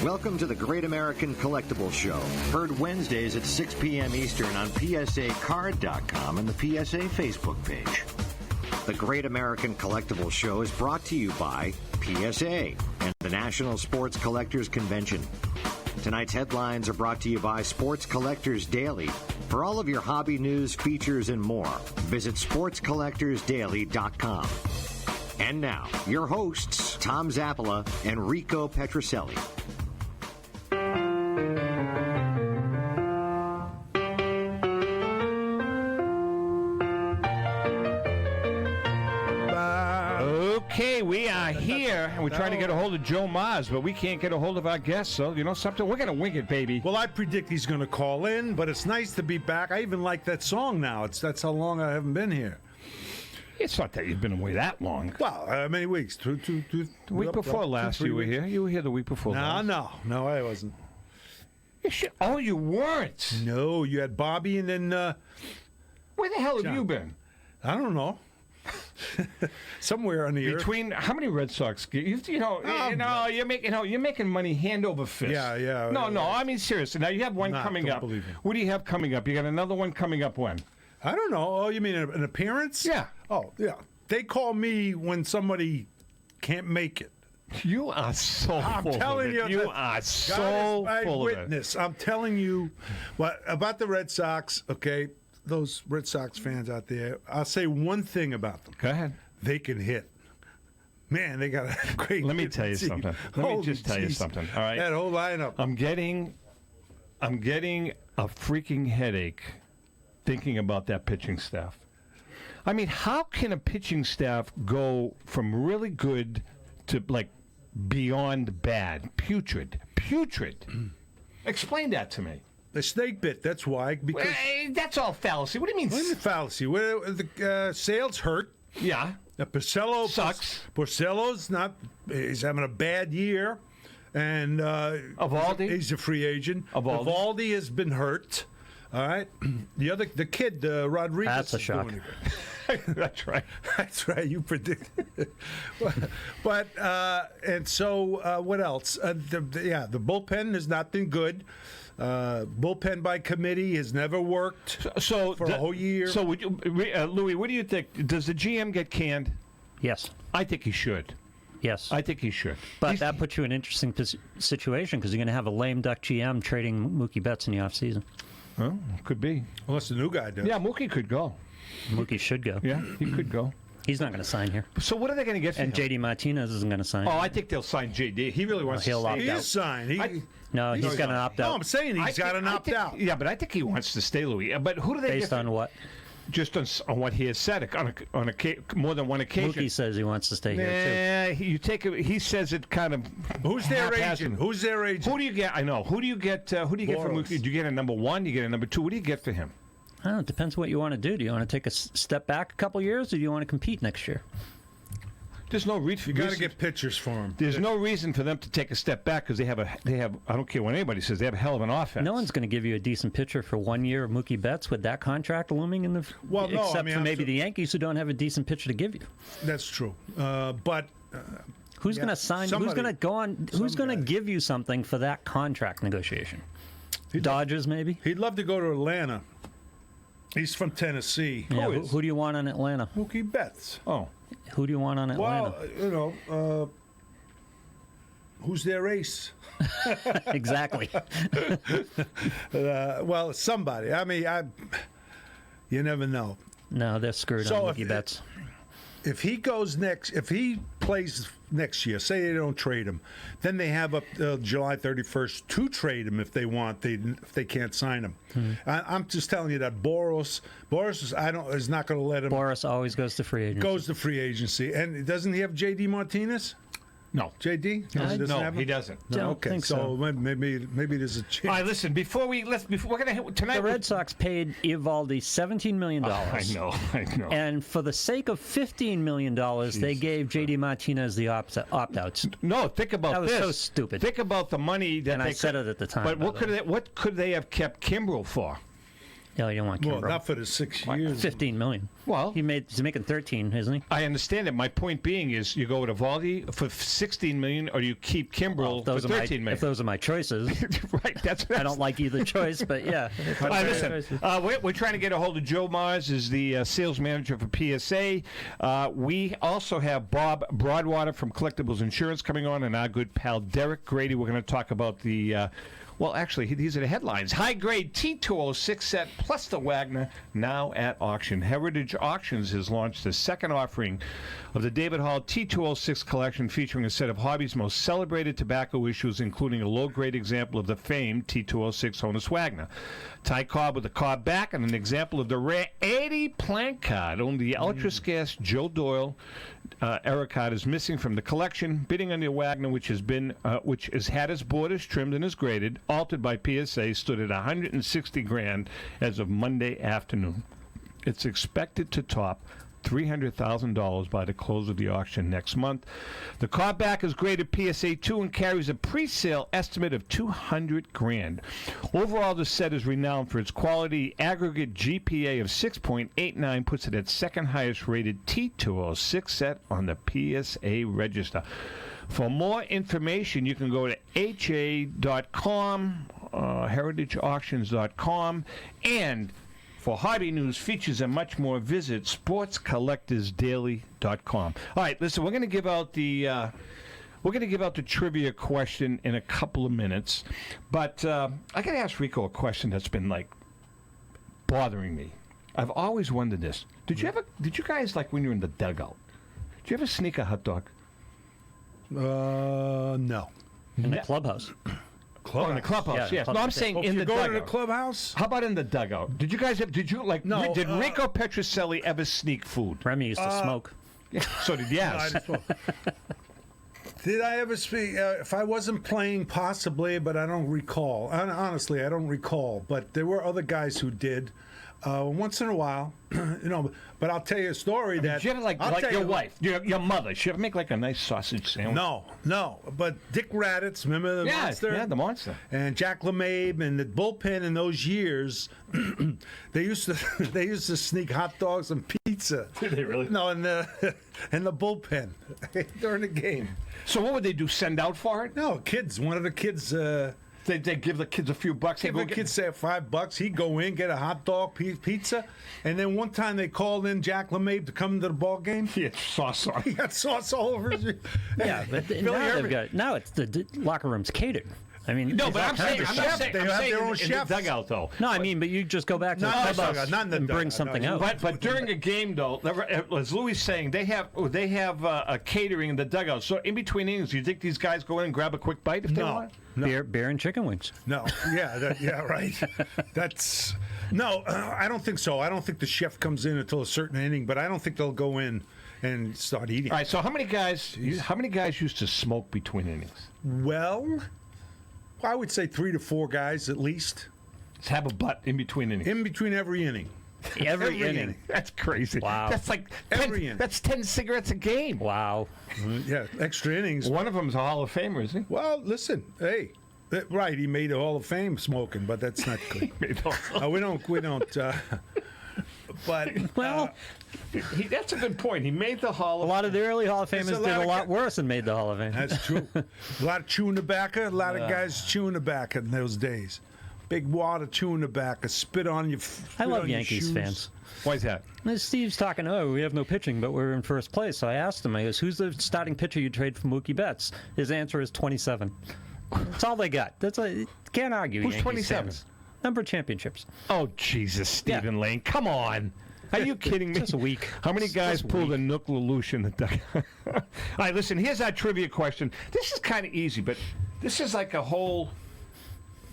Welcome to the Great American Collectibles Show. Heard Wednesdays at 6 p.m. Eastern on PSAcard.com and the PSA Facebook page. The Great American Collectibles Show is brought to you by PSA and the National Sports Collectors Convention. Tonight's headlines are brought to you by Sports Collectors Daily. For all of your hobby news, features, and more, visit sportscollectorsdaily.com. And now, your hosts, Tom Zappola and Rico Petroselli. Okay, we are here, and we're trying to get a hold of Joe Mars, but we can't get a hold of our guest, so you know something? We're going to wing it, baby. Well, I predict he's going to call in, but it's nice to be back. I even like that song now. That's how long I haven't been here. It's not that you've been away that long. Well, how many weeks? Two, the week before last you were here. You were here the week before last. No, I wasn't. Oh, you weren't? No, you had Bobby and then... Where the hell have John. you been? I don't know. Somewhere on the earth. Between how many Red Sox? You're making money hand over fist. Yeah. No. I mean seriously. Now you have one coming up. What do you have coming up? You got another one coming up when? I don't know. Oh, you mean an appearance? Yeah. Oh, yeah. They call me when somebody can't make it. You are so I'm full telling of it. you. You are so full of it. I'm telling you what about the Red Sox, okay? Those Red Sox fans out there, I'll say one thing about them. Go ahead. They can hit. Man, they got a great Let me tell you team. something. Let me just tell you something. All right. That whole lineup. I'm getting a freaking headache thinking about that pitching staff. I mean, how can a pitching staff go from really good to like beyond bad? Putrid. Explain that to me. The snake bit, that's why. Because that's all fallacy. What do you mean? What is fallacy? The sales hurt. Yeah. Porcello sucks. Porcello's he's having a bad year. And Evaldi? He's a free agent. Evaldi has been hurt. All right. The kid, Rodriguez. That's a shock. That's right. That's right. You predict. but and so what else? The bullpen has not been good. Bullpen by committee has never worked for a whole year. So, Louis, what do you think? Does the GM get canned? Yes. I think he should. Yes. I think he should. But that puts you in an interesting situation because you're going to have a lame duck GM trading Mookie Betts in the offseason. Well, could be. Unless the new guy does. Yeah, Mookie could go. Mookie should go. Yeah, he could go. He's not going to sign here. So what are they going to get for him? And J.D. Martinez isn't going to sign. Oh, I think they'll sign J.D. He really wants to stay. He is signed. He's got an opt-out. No, I'm saying he's got an opt-out. Yeah, but I think he wants to stay, Louis. But who do they Based on what? Just on what he has said on more than one occasion. Mookie says he wants to stay here too. You take it. He says it kind of. Who's their agent? Who's their agent? Who do you get? I know. Who do you get? Who do you get for Mookie? Do you get a number one? Do you get a number two? What do you get for him? I don't know. It depends what you want to do. Do you want to take a step back a couple years, or do you want to compete next year? There's no reason. You got to get pitchers for him. There's no reason for them to take a step back because they have. I don't care what anybody says. They have a hell of an offense. No one's going to give you a decent pitcher for 1 year of Mookie Betts with that contract looming in the. Except for maybe the Yankees who don't have a decent pitcher to give you. That's true, but. Who's going to sign? Who's going to go on? Who's going to give you something for that contract negotiation? Dodgers, maybe. He'd love to go to Atlanta. He's from Tennessee. Yeah, who do you want in Atlanta? Mookie Betts. Oh. Who do you want on Atlanta? Well, who's their ace? Exactly. Well, somebody. I mean, you never know. No, they're screwed on Mookie Betts. If he plays next year, say they don't trade him, then they have up July 31st to trade him if they want. If they can't sign him. I'm just telling you that Boris is not going to let him. Boris always goes to free agency. Goes to free agency, and doesn't he have J.D. Martinez? No. J.D.? No, he doesn't. No, okay, think so maybe there's a chance. All right, listen. Before we're going to hit tonight. The Red Sox paid Evaldi $17 million. I know. And for the sake of $15 million, they gave J.D. Martinez the opt-outs. No, think about this. That was so stupid. Think about the money that I said it at the time. But what could they have kept Kimbrel for? No, you don't want Kimbrel. Well, not for the 6 years. $15 million. Well, he's making 13, isn't he? I understand it. My point being is, you go with Evaldi for $16 million, or you keep Kimbrel for $13 million. If those are my choices, right? That's I don't like either choice, but yeah. Listen, we're trying to get a hold of Joe Mars, is the sales manager for PSA. We also have Bob Brodwater from Collectibles Insurance coming on, and our good pal Derek Grady. We're going to talk about the. Well, actually, these are the headlines. High-grade T206 set plus the Wagner now at auction. Heritage Auctions has launched the second offering of the David Hall T206 collection, featuring a set of Hobby's most celebrated tobacco issues, including a low-grade example of the famed T206 Honus Wagner, Ty Cobb with a Cobb back, and an example of the rare 80 plank card. Only the ultra-scarce Joe Doyle era card is missing from the collection. Bidding on the Wagner, which has had its borders trimmed and is graded, altered by PSA, stood at $160,000 as of Monday afternoon. It's expected to top $300,000 by the close of the auction next month. The car back is graded PSA 2 and carries a pre-sale estimate of $200,000. Overall, the set is renowned for its quality. Aggregate GPA of 6.89 puts it at second highest rated T206 set on the PSA register. For more information, you can go to ha.com, heritageauctions.com, and for hobby news, features, and much more, visit sportscollectorsdaily.com. All right, listen, we're going to give out the trivia question in a couple of minutes, but I got to ask Rico a question that's been bothering me. I've always wondered this. Did you guys, when you're in the dugout, did you ever sneak a hot dog? No. In the clubhouse. Oh, in the clubhouse, yes. No, I'm saying in the dugout. Go to the clubhouse? How about in the dugout? Did you guys have, did Rico Petrocelli ever sneak food? Remy used to smoke. So did Yaz. Did I ever speak? If I wasn't playing, possibly, but I don't recall. Honestly, I don't recall. But there were other guys who did. Once in a while, But I'll tell you a story that. Did you ever like your wife, your mother? She ever make a nice sausage sandwich? No. But Dick Raditz, remember the monster? Yeah, the monster. And Jack LeMabe and the bullpen in those years, they used to sneak hot dogs and pizza. Did they really? No, in the bullpen during the game. So what would they do? Send out for it? No, kids. One of the kids. They give the kids a few bucks. Give the kids say $5. He'd go in, get a hot dog, pizza, and then one time they called in Jack LeMabe to come to the ball game. He had sauce on. He got sauce all over his. Yeah, but now it's the locker room's catered. I mean, no, but I'm saying they have their own chef. The dugout, though. No, I mean, but you just go back to the clubhouse and bring something out. But during a game, though, as Louis is saying, they have a catering in the dugout. So in between innings, do you think these guys go in and grab a quick bite if they want? No. Beer and chicken wings. No, yeah, right. That's I don't think so. I don't think the chef comes in until a certain inning, but I don't think they'll go in and start eating. All right. So how many guys used to smoke between innings? Well, I would say 3 to 4 guys at least. Just have a butt in between innings. In between every inning. Every inning. That's crazy. Wow. That's like every inning. That's 10 cigarettes a game. Wow. Yeah, extra innings. One of them's a Hall of Famer, isn't he? Well, listen, hey. Right, he made a Hall of Fame smoking, but that's not good. We don't. But that's a good point. He made the Hall of Fame. A lot of the early Hall of Famers did a lot worse and made the Hall of Fame. That's true. A lot of chewing tobacco. A lot of guys chewing tobacco in those days. Big wad of chewing tobacco. Spit on your. I love Yankees fans. Why is that? Steve's talking, we have no pitching, but we're in first place. So I asked him, I goes, who's the starting pitcher you trade for Mookie Betts? His answer is 27. That's all they got. Can't argue. Who's Yankees 27? Fans. Number of championships. Oh, Jesus, Stephen Lane. Come on. Are you kidding me? Just a week. How many guys pulled a Nook Lelouch in the dugout? All right, listen, here's our trivia question. This is kind of easy, but this is like a whole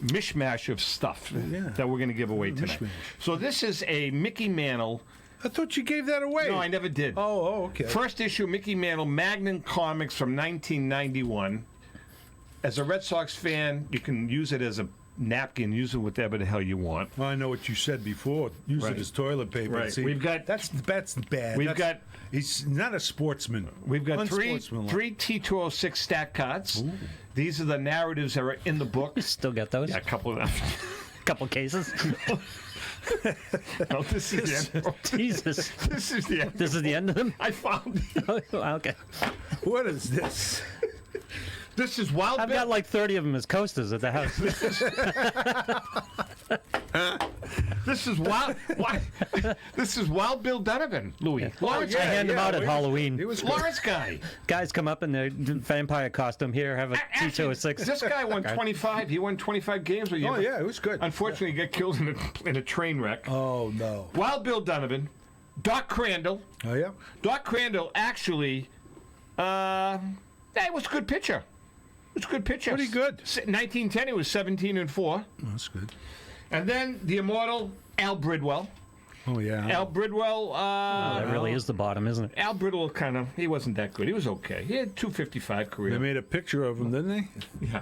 mishmash of stuff that we're going to give away tonight. So this is a Mickey Mantle. I thought you gave that away. No, I never did. Oh, okay. First issue, Mickey Mantle, Magnum Comics from 1991. As a Red Sox fan, you can use it as a napkin, use it whatever the hell you want. Well, I know what you said before. Use it as toilet paper. Right. See, that's bad. He's not a sportsman. We've got three T206 stat cards. Ooh. These are the narratives that are in the book. You still got those? Yeah, a couple of them. couple cases. No, this is the end. Jesus. This is the end. This is the end of them? I found it. Okay. What is this? This is Wild I've Bill. got like 30 of them as coasters at the house. This is Wild. This is Wild Bill Donovan, Louis. Lawrence I guy. hand them out at Halloween. He was good. Lawrence guy. Guys come up in their vampire costume. Here, have a Actually, T206. this guy won 25. He won 25 games. Oh, yeah, it was good. Unfortunately, he got killed in a train wreck. Oh, no. Wild Bill Donovan, Doc Crandall. Oh, yeah? Doc Crandall actually, that was a good pitcher. It was a good pitcher. Pretty good. 1910, he was 17-4. Oh, that's good. And then the immortal Al Bridwell. Oh, yeah. Al Bridwell. That really is the bottom, isn't it? Al Bridwell he wasn't that good. He was okay. He had 255 career. They made a picture of him, didn't they? Yeah.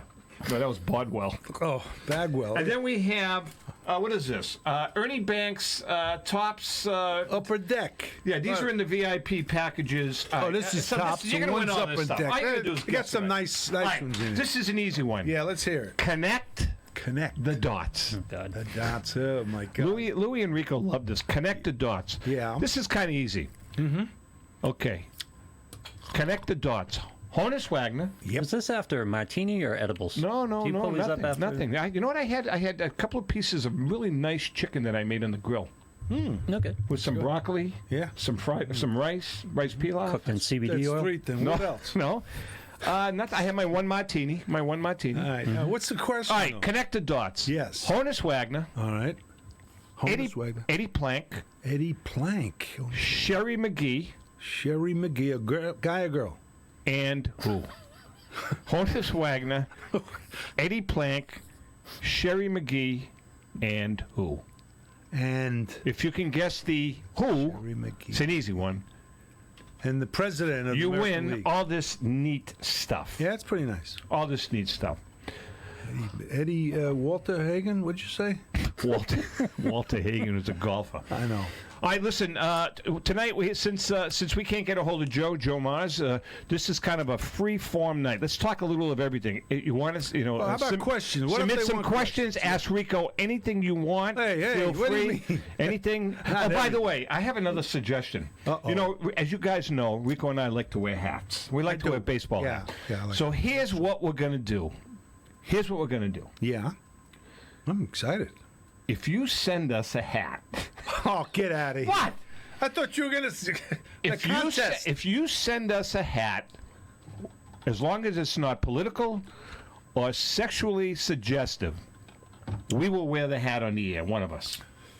No, that was Bodwell. Oh, Bagwell. And then we have, what is this? Ernie Banks, Tops. Upper Deck. Yeah, these are in the VIP packages. Oh, this is Tops. You're going to win One's all this Upper stuff. Deck. All you got to do is We got guess some it. nice All right, ones in it. this is an easy one. Yeah, let's hear it. Connect Connect. the dots. God. The dots. Oh, my God. Louis and Rico love this. Connect the dots. Yeah. This is kind of easy. Mm-hmm. Okay. Connect the dots. Honus Wagner. Yep. Was this after martini or edibles? No, Do you pull these nothing. up after? Nothing. You know what I had? I had a couple of pieces of really nice chicken that I made on the grill Okay. with some broccoli. Yeah. Some rice pilaf. Cooked in CBD That's oil. 3 then. No, What else? no. Not. I had my one martini. All All right. What's the question? right. though? Connect the dots. Yes. Honus Wagner. All right. Eddie, Honus Wagner. Eddie Plank. Eddie Plank. Oh, Sherry McGee. Sherry McGee. A girl, guy or girl? And who? Honus Wagner. Eddie Plank. Sherry McGee. And who? And If you can guess the who, Sherry McGee. it's an easy one. And the president of You the American win League. all this neat stuff. Yeah, that's pretty nice. All this neat stuff. Eddie Walter Hagen, what'd you say? Walter Hagen was a golfer. I know. All right, listen. Tonight, since we can't get a hold of Joe Mars, this is kind of a free-form night. Let's talk a little of everything. You want us, Well, how about questions? What if submit they some want questions. questions? Ask Rico anything you want. Hey, feel what do you free. mean? Anything. Oh, Not by the everything. way, I have another suggestion. Uh-oh. You know, as you guys know, Rico and I like to wear hats. We like to do. wear baseball Yeah, hats. yeah, I like So here's what we're gonna do. Yeah. I'm excited. If you send us a hat. Oh, get out of here. What? I thought you were going to... If you send us a hat, as long as it's not political or sexually suggestive, we will wear the hat on the air, one of us.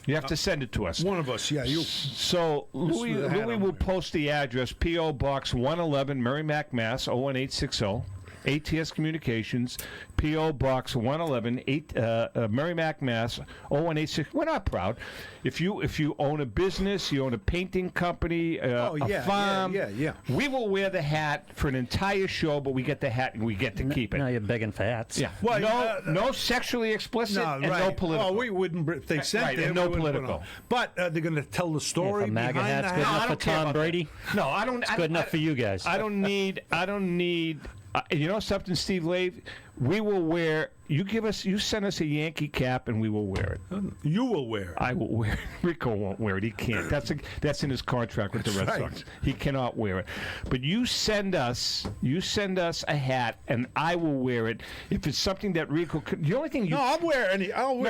You have to send it to us. One of us, yeah. You. So Louis the hat on will there. post the address, P.O. Box 111, Merrimack, Mass. 01860. ATS Communications, P.O. Box 111, Merrimack, Mass. 01860. We're not proud. If you own a business, you own a painting company, a farm, yeah. we will wear the hat for an entire show, but we get the hat and we get to keep it. Now you're begging for hats. Yeah. Well, no sexually explicit and no political. Oh, we wouldn't. If they sent Right, it, and no we wouldn't put it political. on. But they're going to tell the If story a MAGA behind hat's the good hat. enough I for don't care Tom about that. Brady, No, I don't. it's good enough for you guys. I don't need. You know something, Steve Lave? We will wear. You send us a Yankee cap, and we will wear it. You will wear it. I will wear it. Rico won't wear it. He can't. That's in his contract with the Red That's Sox. right. He cannot wear it. But you send us a hat, and I will wear it. If it's something that Rico could. The only thing you. No, I'll wear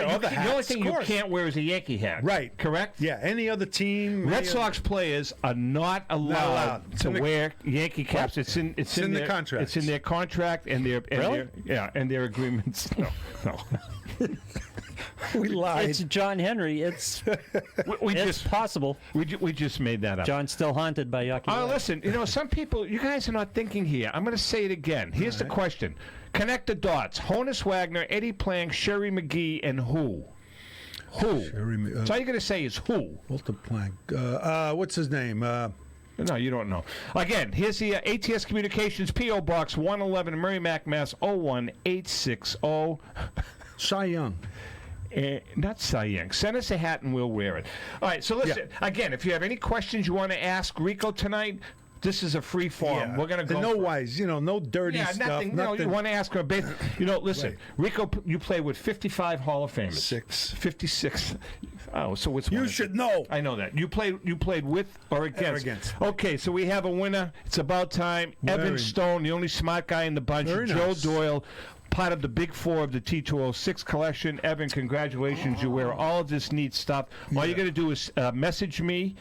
other hats. The only thing of you course. can't wear is a Yankee hat. Right. Correct. Yeah, any other team. Red any Sox players are not allowed It's to in the- wear Yankee caps. It's in the their contracts. It's in their contract and their Really? and their agreements. No. We lied. It's John Henry. It's We it's just possible. we just made that up. John's still haunted by Yucky. Oh, Life. listen. Some people, you guys are not thinking here. I'm going to say it again. Here's the question: connect the dots. Honus Wagner, Eddie Plank, Sherry McGee, and who? Who? So all you're going to say is who? Walter Plank. What's his name? No, you don't know. Again, here's the ATS Communications P.O. Box 111, Merrimack, Mass. 01860. Cy Young. Not Cy Young. Send us a hat and we'll wear it. All right, so listen. Again, if you have any questions you want to ask Rico tonight, This is a free form. We're going to go. No wise, no dirty Yeah, stuff. nothing. You want to ask her. Listen, Right. Rico, you played with 55 Hall of Famers. 56. Oh, so what's You should know. I know that. You played with or against? Okay, so we have a winner. It's about time. Evan Stone, the only smart guy in the bunch. Very Joe nice. Doyle, part of the Big Four of the T206 collection. Evan, congratulations. You wear all of this neat stuff. All you got to do is message me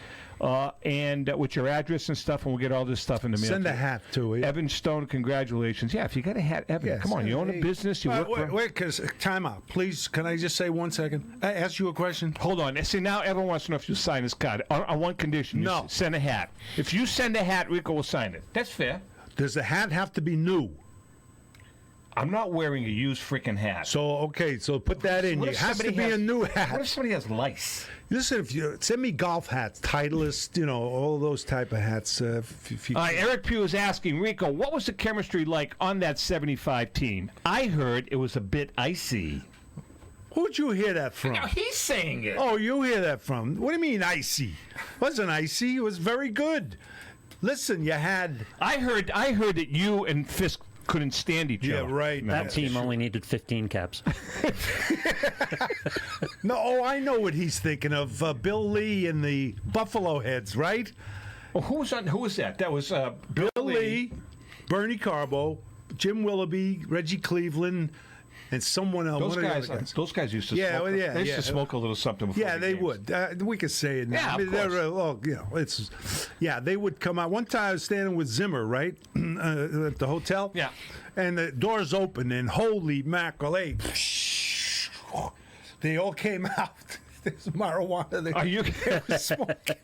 and with your address and stuff, and we'll get all this stuff in the mail. Send a hat to it. Evan Stone, congratulations. Yeah, if you got a hat, Evan, come on. You own a business. You work wait, time out. Please, can I just say 1 second? I ask you a question? Hold on. See, now everyone wants to know if you sign this card. On one condition. No. Send a hat. If you send a hat, Rico will sign it. That's fair. Does the hat have to be new? I'm not wearing a used freaking hat. So put that in. What It if has to somebody be has- a new What hat. if somebody has lice? Listen, if you send me golf hats, Titleist, all those type of hats. If you, Eric Pugh is asking, Rico, what was the chemistry like on that 75 team? I heard it was a bit icy. who'd you hear that from? Now he's saying it. Oh, you hear that from? What do you mean icy? It wasn't icy. It was very good. Listen, you had. I heard that you and Fisk couldn't stand each other. Yeah, right. That team only needed 15 caps. No, I know what he's thinking of. Bill Lee and the Buffalo Heads, right? Well, who was that? That was Bill Lee, Bernie Carbo, Jim Willoughby, Reggie Cleveland, and someone else. Those One of the guys, other guys. those guys used to Yeah, smoke. well, yeah, they used yeah. to smoke a little something before Yeah, the they games. would. We could say it now. Yeah, of course. They would come out. One time I was standing with Zimmer, right, at the hotel. Yeah. And the doors open, and holy mackerel, they all came out. There's marijuana. Are you? They were smoking.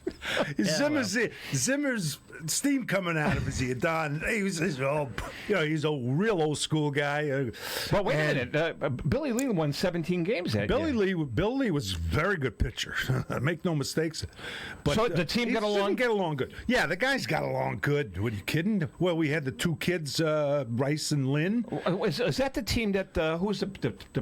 Zimmer's steam coming out of his ear. Don, he's a real old school guy. But wait a minute, Billy Lee won 17 games that Billy year. Lee was a very good pitcher. Make no mistakes. But So the team got along? Didn't get along good. Yeah, the guys got along good. What are you kidding? Well, we had the two kids, Rice and Lynn. Is that the team that who was the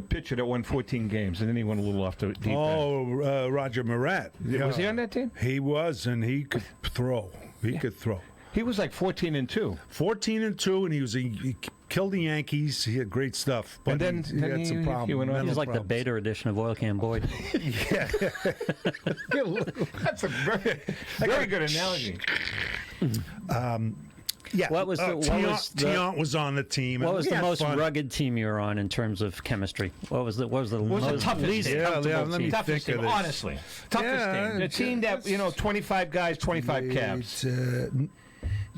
pitcher that won 14 games and then he went a little off the deep end? Oh, Roger Marat. Yeah. Was he on that team? He was, and he could throw. He could throw. He was like 14-2. 14-2, and he killed the Yankees. He had great stuff, but And then he had some problems. he went on. mental He's like the problems. beta edition of Oil Can Boyd. Yeah. That's a very good analogy. Yeah. What was the- Tiant was on the team. What and was we the had most fun. rugged team you were on in terms of chemistry? What was the was the most toughest least team? comfortable let me team? Toughest think of team, this. honestly. Toughest Yeah, team. The team that, 25 guys, 25 cabs.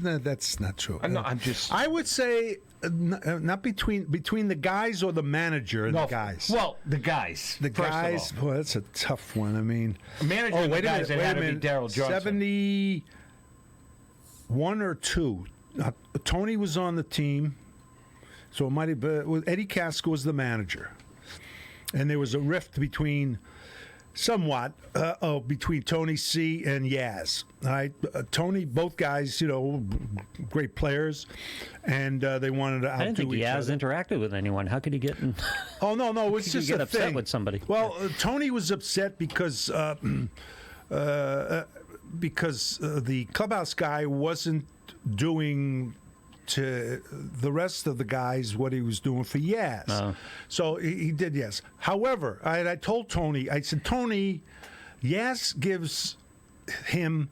No, that's not true. No, I'm just... I would say not between the guys or the manager and the guys. Well, the guys. The first of guys, all. boy, that's a tough one. I mean, Manager and the wait a guys minute, that had wait a to be minute. Daryl Johnson. 71 or 2. Tony was on the team, so it might have been. Eddie Casco was the manager, and there was a rift between Tony C and Yaz. All right, Tony, both guys, great players, and they wanted to outdo I didn't think each Yaz other. interacted with anyone. How could he get in? Oh no, it's could just you get a upset thing. with somebody? Well, Tony was upset because the clubhouse guy wasn't doing to the rest of the guys what he was doing for Yaz. Oh. So he did Yaz. However, I told Tony, I said, Tony, Yaz gives him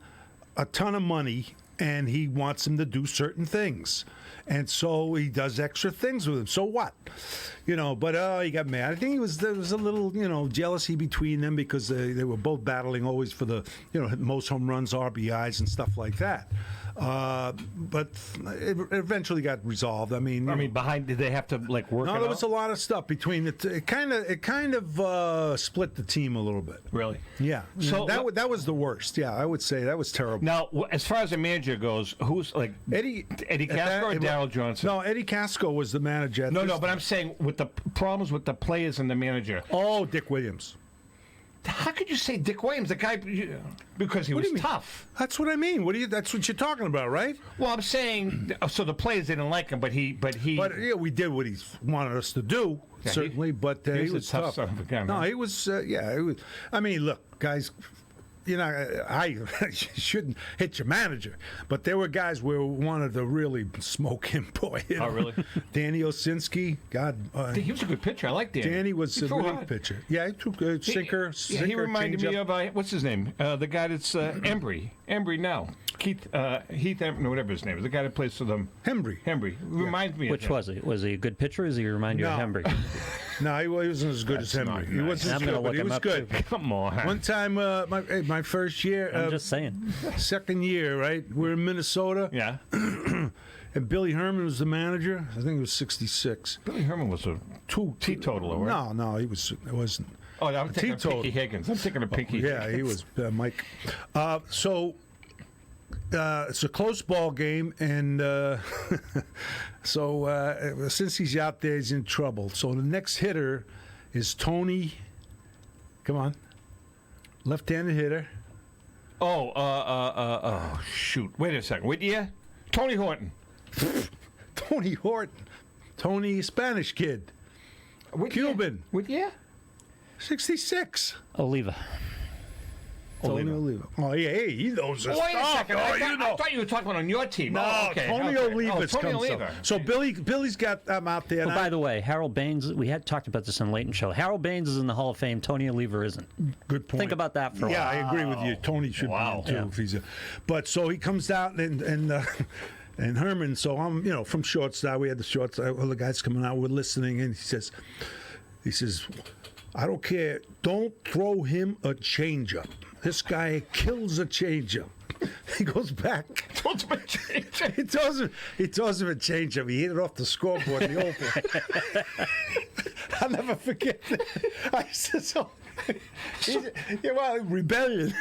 a ton of money and he wants him to do certain things. And so he does extra things with him. So what? But he got mad. I think there was a little, jealousy between them because they were both battling always for the, most home runs, RBIs, and stuff like that. But it eventually got resolved. I mean, did they have to work it no, there was out? a lot of stuff between it. It kind of split the team a little bit. Really? Yeah. So that was the worst. Yeah, I would say that was terrible. Now, as far as the manager goes, who's Eddie Casco or Daryl Johnson? No, Eddie Casco was the manager. No, but I'm saying with the problems with the players and the manager. Oh, Dick Williams. How could you say Dick Williams, the guy, because he What do was you mean? tough? That's what I mean. That's what you're talking about, right? Well, I'm saying, so the players didn't like him, but he. But yeah, we did what he wanted us to do, Yeah, certainly. But he he's a was tough tough. son of a gun, No, man. he was. It was. I mean, look, guys. I shouldn't hit your manager, but there were guys where we wanted to really smoke him, boy. Oh, really? Danny Osinski, God. He was a good pitcher. I like Danny. Danny was He a threw good hard. pitcher. Yeah, he took a sinker. He reminded me of what's his name? The guy that's Embry. Embry now. Heath Embry, whatever his name is. The guy that plays for them. Hembry. Reminds me of Which him. was he? Was he a good pitcher? Or does he remind you of Hembry? No, he wasn't as good as That's Hembry. not He nice. wasn't as I'm gonna good, but look he him was up, good. too. Come on. One time, my first year, I'm just saying. second year, right? We're in Minnesota, Yeah. and Billy Herman was the manager. I think it was 66. Billy Herman was a teetotaler, right? No, he was. It wasn't. Oh, I'm thinking of Teetotal. Pinky Higgins. I'm thinking of Pinky Yeah, Higgins. he was Mike. So it's a close ball game, and so since he's out there, he's in trouble. So the next hitter is Tony. Come on, left-handed hitter. Oh, shoot. Wait a second. Whittier? Tony Horton. Tony Horton. Tony, Spanish kid. Cuban. Whittier? 66. Oliva. Tony Oliva. Oh, yeah, hey, he knows his Wait a stuff. second. Oh, I thought you were talking about on your team. No, Oh, okay. Tony okay. Oliva's Tony comes Oliva. up. So Billy's got them out there. Oh, and by the way, Harold Baines, we had talked about this in Leighton Show. Harold Baines is in the Hall of Fame. Tony Oliva isn't. Good point. Think about that for a Yeah, while. I agree with you. Tony should be in too if he's a. But so he comes out and Herman. So I'm from shortstop. We had the shortstop. All the guys coming out. We're listening, and he says, I don't care. Don't throw him a changeup. This guy kills a changeup. He goes back. He throws him a changeup. He hit it off the scoreboard in the oval. I'll never forget that. I said so. Rebellion.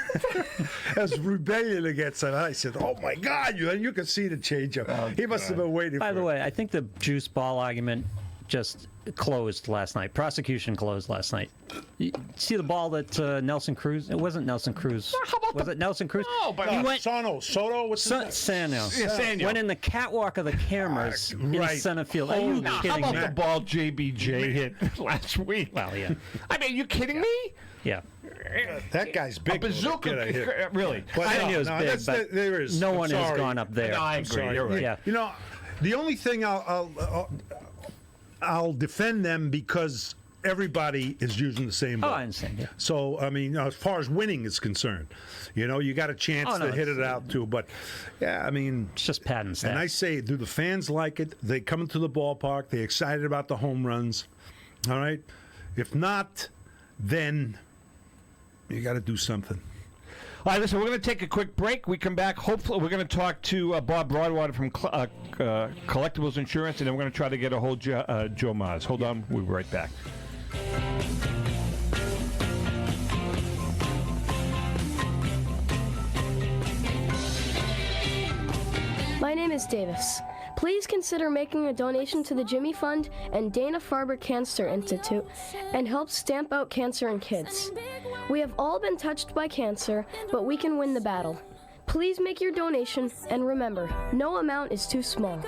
That's rebellion against him. I said, "Oh my God!" You can see the changeup. He must have been waiting. By for the it. way, I think the juice ball argument just closed last night. Prosecution closed last night. You see the ball that Nelson Cruz? It wasn't Nelson Cruz. Was it Nelson Cruz? No, but he went. Soto. What's his name? Sano. Went in the catwalk of the cameras in right. center field. Are you How kidding about me? the ball JBJ hit last week? Well, yeah. I mean, are you kidding me? Yeah. That guy's big. A bazooka, really? But I think it was big, that's but there is. no I'm one has sorry. gone up there. No, I agree. Sorry. You're right. Yeah. The only thing I'll defend them because everybody is using the same Oh, ball. I understand. Yeah. So, I mean, as far as winning is concerned, you got a chance Oh, no, to hit it it's- out too. But, yeah, I mean, It's just padding stats. and I say, do the fans like it? They come into the ballpark. They're excited about the home runs. All right? If not, then you got to do something. All right, listen, we're going to take a quick break. We come back. Hopefully, we're going to talk to Bob Brodwater from Collectibles Insurance, and then we're going to try to get a hold of Joe Maz. Hold on. We'll be right back. My name is Davis. Please consider making a donation to the Jimmy Fund and Dana-Farber Cancer Institute and help stamp out cancer in kids. We have all been touched by cancer, but we can win the battle. Please make your donation, and remember, no amount is too small.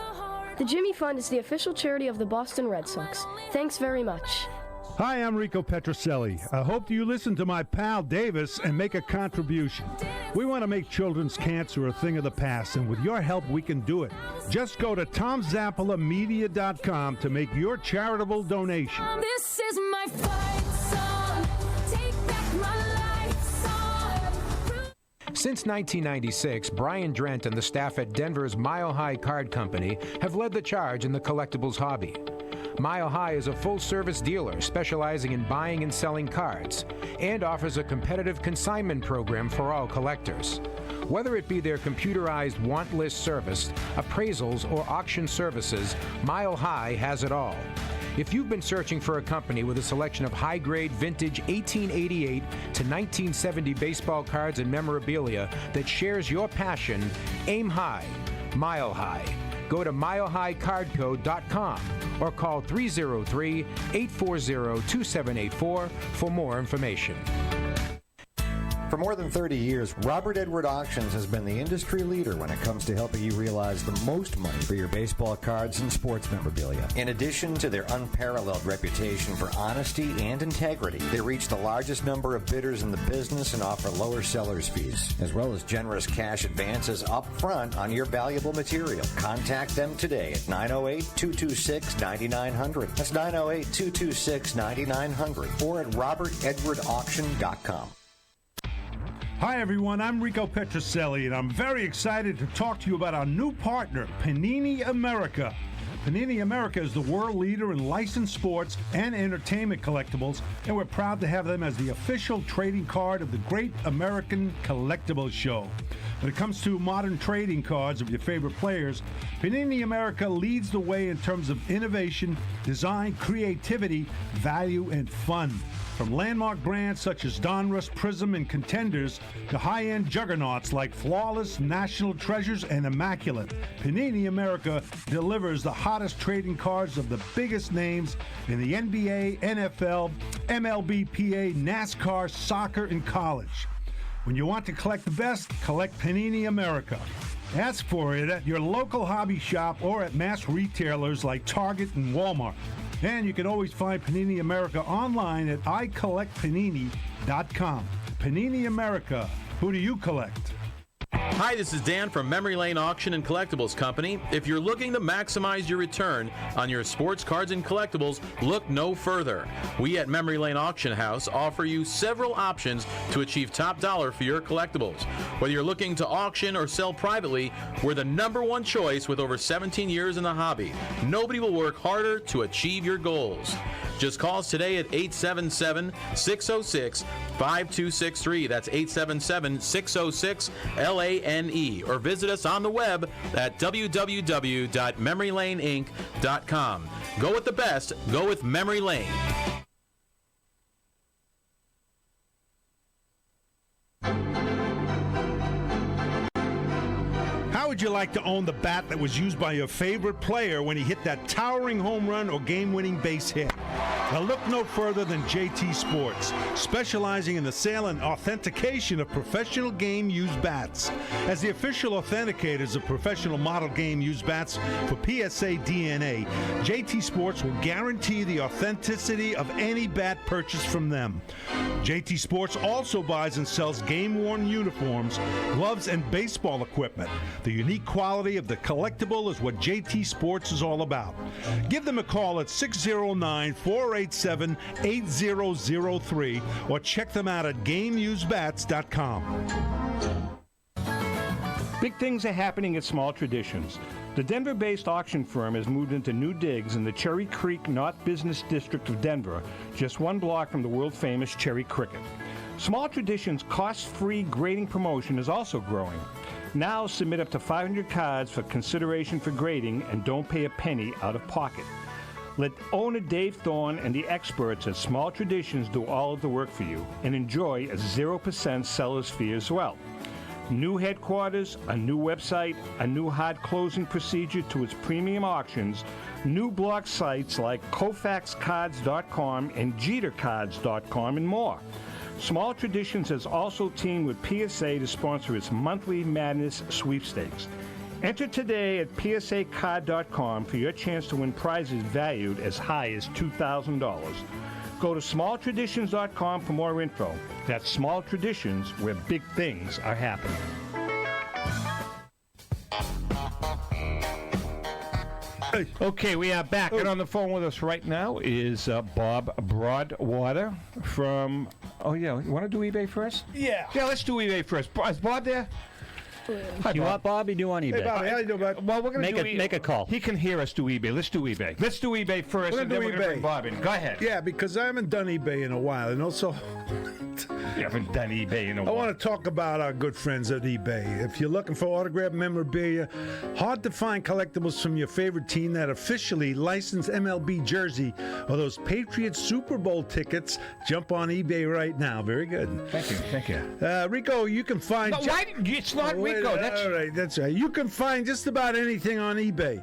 The Jimmy Fund is the official charity of the Boston Red Sox. Thanks very much. Hi, I'm Rico Petroselli. I hope you listen to my pal Davis and make a contribution. We want to make children's cancer a thing of the past, and with your help, we can do it. Just go to TomZappalaMedia.com to make your charitable donation. This is my fight song. Take back my life song. Since 1996, Brian Drent and the staff at Denver's Mile High Card Company have led the charge in the collectibles hobby. Mile High is a full-service dealer specializing in buying and selling cards and offers a competitive consignment program for all collectors. Whether it be their computerized want list service, appraisals, or auction services, Mile High has it all. If you've been searching for a company with a selection of high-grade vintage 1888 to 1970 baseball cards and memorabilia that shares your passion, aim high, Mile High. Go to milehighcardco.com or call 303-840-2784 for more information. For more than 30 years, Robert Edward Auctions has been the industry leader when it comes to helping you realize the most money for your baseball cards and sports memorabilia. In addition to their unparalleled reputation for honesty and integrity, they reach the largest number of bidders in the business and offer lower seller's fees, as well as generous cash advances up front on your valuable material. Contact them today at 908-226-9900. That's 908-226-9900 or at robertedwardauction.com. Hi, everyone. I'm Rico Petroselli, and I'm very excited to talk to you about our new partner, Panini America. Panini America is the world leader in licensed sports and entertainment collectibles, and we're proud to have them as the official trading card of the Great American Collectibles Show. When it comes to modern trading cards of your favorite players, Panini America leads the way in terms of innovation, design, creativity, value, and fun. From landmark brands such as Donruss, Prism, and Contenders to high-end juggernauts like Flawless, National Treasures, and Immaculate, Panini America delivers the hottest trading cards of the biggest names in the NBA, NFL, MLB, PA, NASCAR, soccer, and college. When you want to collect the best, collect Panini America. Ask for it at your local hobby shop or at mass retailers like Target and Walmart. And you can always find Panini America online at icollectpanini.com. Panini America. Who do you collect? Hi, this is Dan from Memory Lane Auction and Collectibles Company. If you're looking to maximize your return on your sports cards and collectibles, look no further. We at Memory Lane Auction House offer you several options to achieve top dollar for your collectibles. Whether you're looking to auction or sell privately, we're the #1 choice with over 17 years in the hobby. Nobody will work harder to achieve your goals. Just call us today at 877-606-5263. That's 877-606-LANE. Or visit us on the web at www.memorylaneinc.com. Go with the best. Go with Memory Lane. How would you like to own the bat that was used by your favorite player when he hit that towering home run or game-winning base hit? Now look no further than JT Sports, specializing in the sale and authentication of professional game-used bats. As the official authenticators of professional model game-used bats for PSA DNA, JT Sports will guarantee the authenticity of any bat purchased from them. JT Sports also buys and sells game-worn uniforms, gloves, and baseball equipment. The unique quality of the collectible is what JT Sports is all about. Give them a call at 609-487-8003 or check them out at GameUseBats.com. Big things are happening at Small Traditions. The Denver-based auction firm has moved into new digs in the Cherry Creek North Business District of Denver, just one block from the world-famous Cherry Cricket. Small Traditions' cost-free grading promotion is also growing. Now submit up to 500 cards for consideration for grading and don't pay a penny out of pocket. Let owner Dave Thorne and the experts at Small Traditions do all of the work for you and enjoy a 0% seller's fee as well. New headquarters, a new website, a new hard closing procedure to its premium auctions, new blog sites like KoufaxCards.com and JeterCards.com, and more. Small Traditions has also teamed with PSA to sponsor its monthly Madness sweepstakes. Enter today at PSAcard.com for your chance to win prizes valued as high as $2,000. Go to smalltraditions.com for more info. That's Small Traditions, where big things are happening. Okay, we are back. And on the phone with us right now is Bob Brodwater from... Oh, yeah. You want to do eBay first? Yeah. Yeah, let's do eBay first. Is Bob there? Hi, Do you want Bob? You do on eBay? Hey, Bobby, how you doing, bud? Well, we're going to Make a call. He can hear us do eBay. Let's do eBay. Let's do eBay first, We're and gonna then do we're going to eBay. bring Bob in. Go ahead. Yeah, because I haven't done eBay in a while, and also You haven't done eBay in a I while. want to talk about our good friends at eBay. If you're looking for autographed memorabilia, hard to find collectibles from your favorite team, that officially licensed MLB jersey, or those Patriots Super Bowl tickets, jump on eBay right now. Very good. Thank you. Thank you. Rico, you can find... No, it's not Wait, Rico. That's... All right, that's right. You can find just about anything on eBay.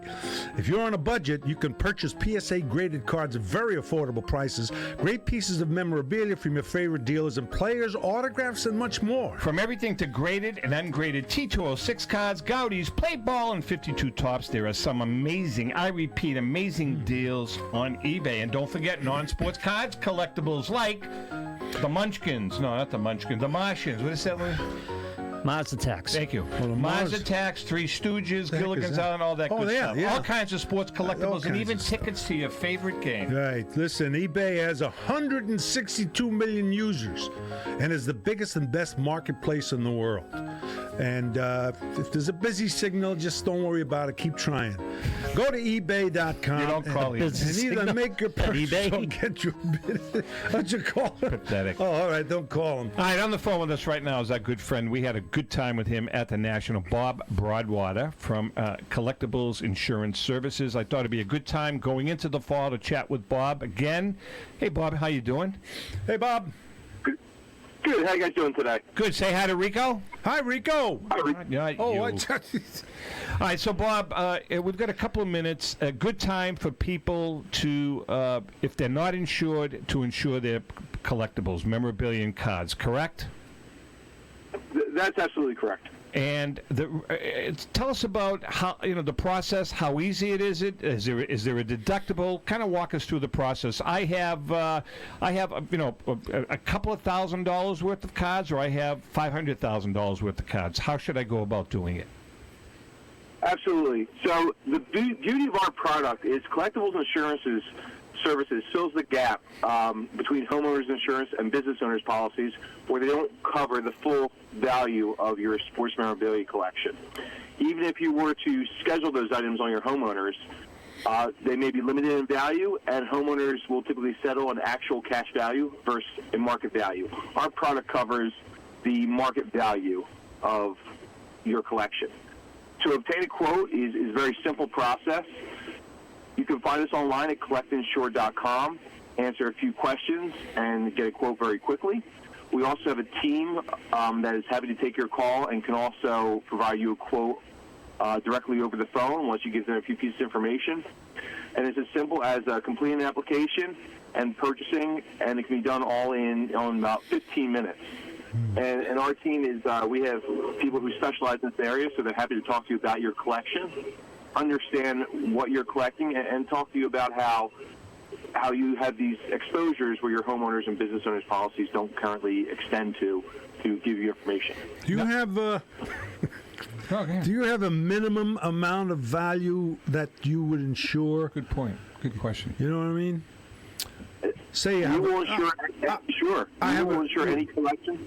If you're on a budget, you can purchase PSA graded cards at very affordable prices, great pieces of memorabilia from your favorite dealers, and and players' autographs and much more. From everything to graded and ungraded T206 cards, Gaudies, play ball, and 52 tops, there are some amazing, I repeat, amazing deals on eBay. And don't forget, non-sports cards, collectibles like the Munchkins. No, not the Munchkins. The Martians. What is that, Louis? Mars Attacks. Thank you. the Mars Mars. Attacks, Three Stooges, The heck is Gilligan's that? Island, all that good yeah, stuff. yeah. All kinds of sports collectibles, and kinds even of stuff. tickets to your favorite game. Right. Listen, eBay has 162 million users and is the biggest and best marketplace in the world. And if there's a busy signal, just don't worry about it. Keep trying. Go to ebay.com. You don't call and eBay. either make your purchase eBay? or get your bid. How'd you call him? Pathetic. Oh, all right. Don't call him. All right, on the phone with us right now is our good friend. We had a good time with him at the National, Bob Brodwater from Collectibles Insurance Services. I thought it'd be a good time going into the fall to chat with Bob again. Hey, Bob, how you doing? Hey, Bob. Good. How you guys doing today? Good. Say hi to Rico. Hi, Rico. Yeah, Oh, you. what? All right, so Bob, we've got a couple of minutes. A good time for people to, if they're not insured, to insure their collectibles, memorabilia, and cards. Correct? That's absolutely correct. And tell us about how the process. How easy it is? Is there a deductible? Kind of walk us through the process. I have a couple of $1,000 worth of cards, or I have $500,000 worth of cards. How should I go about doing it? Absolutely. So the beauty of our product is Collectibles Insurance's services fills the gap between homeowners insurance and business owners policies where they don't cover the full value of your sports memorabilia collection. Even if you were to schedule those items on your homeowners, they may be limited in value, and homeowners will typically settle on actual cash value versus a market value. Our product covers the market value of your collection. To obtain a quote is a very simple process. You can find us online at collectinsure.com, answer a few questions, and get a quote very quickly. We also have a team that is happy to take your call and can also provide you a quote directly over the phone once you give them a few pieces of information. And it's as simple as completing an application and purchasing, and it can be done all in about 15 minutes. And our team is, we have people who specialize in this area, so they're happy to talk to you about your collection, understand what you're collecting, and talk to you about how you have these exposures where your homeowners and business owners policies don't currently extend to give you information. Do you have do you have a minimum amount of value that you would insure? Good point. Good question. You know what I mean? Say You will insure, sure. You will insure any collection.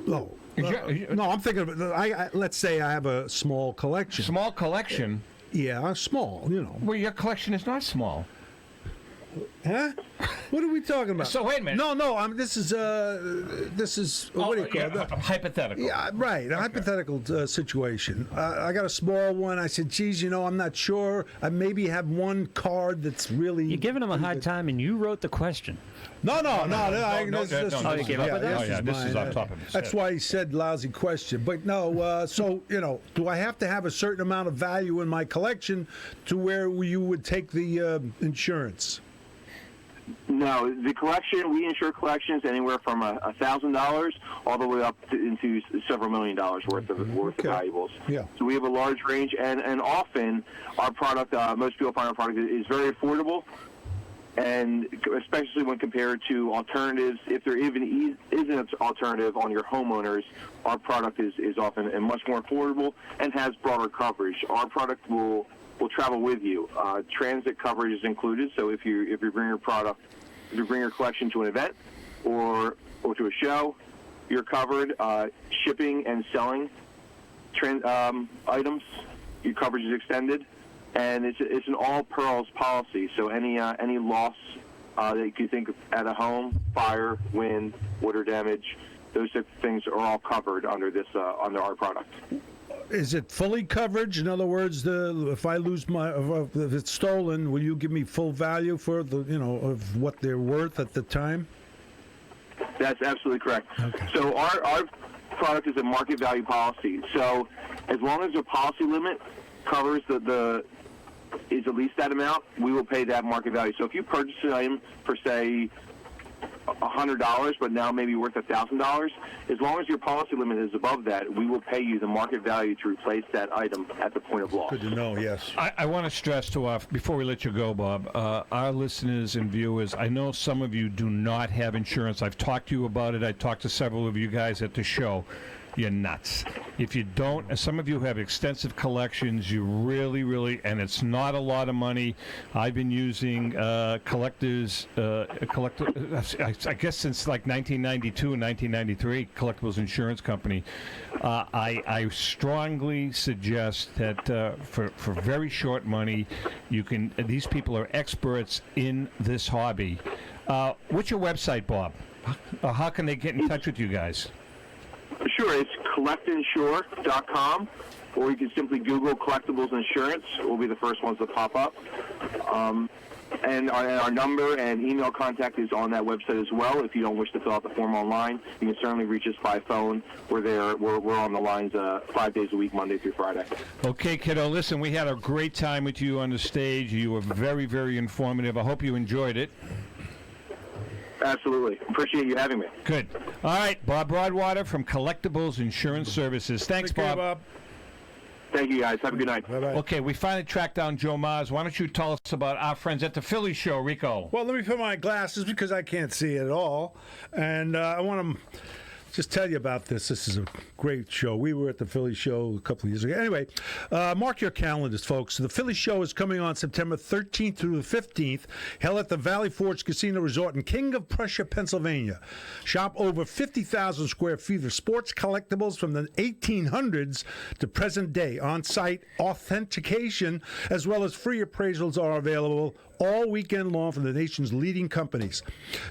No, no. I'm thinking of let's say I have a small collection. Small collection. Yeah, small. You know. Well, your collection is not small. Huh? What are we talking about? So wait a minute. No. This is what do you call it? Hypothetical. Yeah, right. A hypothetical situation. I got a small one. I said, geez, I'm not sure. I maybe have one card that's really. You're giving him a hard time, and you wrote the question. No. This is off top of his That's head. why he said lousy question. But no, so, do I have to have a certain amount of value in my collection to where you would take the insurance? No, the collection, we insure collections anywhere from $1,000 all the way up into several $1 million worth of valuables. Yeah. So we have a large range, and often our product, most people find our product is very affordable, and especially when compared to alternatives. If there even is an alternative on your homeowners, our product is often much more affordable and has broader coverage. Our product will travel with you. Transit coverage is included, so if you bring your product, if you bring your collection to an event or to a show, you're covered. Shipping and selling items, your coverage is extended, and it's an all perils policy. So any loss that you could think of at a home, fire, wind, water damage, those types of things are all covered under under our product. Is it fully coverage? In other words, if I lose if it's stolen, will you give me full value for of what they're worth at the time? That's absolutely correct. Okay. So our product is a market value policy. So as long as the policy limit covers is at least that amount, we will pay that market value. So if you purchase an item for, say, $100, but now maybe worth $1,000. As long as your policy limit is above that, we will pay you the market value to replace that item at the point of loss. Good to know, yes. I want to stress before we let you go, Bob, our listeners and viewers, I know some of you do not have insurance. I've talked to you about it. I talked to several of you guys at the show. You're nuts. If you don't, some of you have extensive collections, you really, and it's not a lot of money. I've been using I guess since like 1992 and 1993, Collectibles Insurance Company. I strongly suggest that for very short money, these people are experts in this hobby. What's your website, Bob? How can they get in touch with you guys? Sure, it's collectinsure.com, or you can simply Google Collectibles Insurance. We'll be the first ones to pop up. And our number and email contact is on that website as well. If you don't wish to fill out the form online, you can certainly reach us by phone. We're on the lines 5 days a week, Monday through Friday. Okay, kiddo. Listen, we had a great time with you on the stage. You were very, very informative. I hope you enjoyed it. Absolutely. Appreciate you having me. Good. All right, Bob Brodwater from Collectibles Insurance Services. Thanks, Take care, Bob. Thank you, guys. Have a good night. Bye-bye. Okay, we finally tracked down Joe Mars. Why don't you tell us about our friends at the Philly show, Rico? Well, let me put my glasses because I can't see at all. And I want to just tell you about this. This is a great show. We were at the Philly show a couple of years ago. Anyway, mark your calendars, folks. The Philly show is coming on September 13th through the 15th, held at the Valley Forge Casino Resort in King of Prussia, Pennsylvania. Shop over 50,000 square feet of sports collectibles from the 1800s to present day. On-site authentication as well as free appraisals are available all weekend long from the nation's leading companies.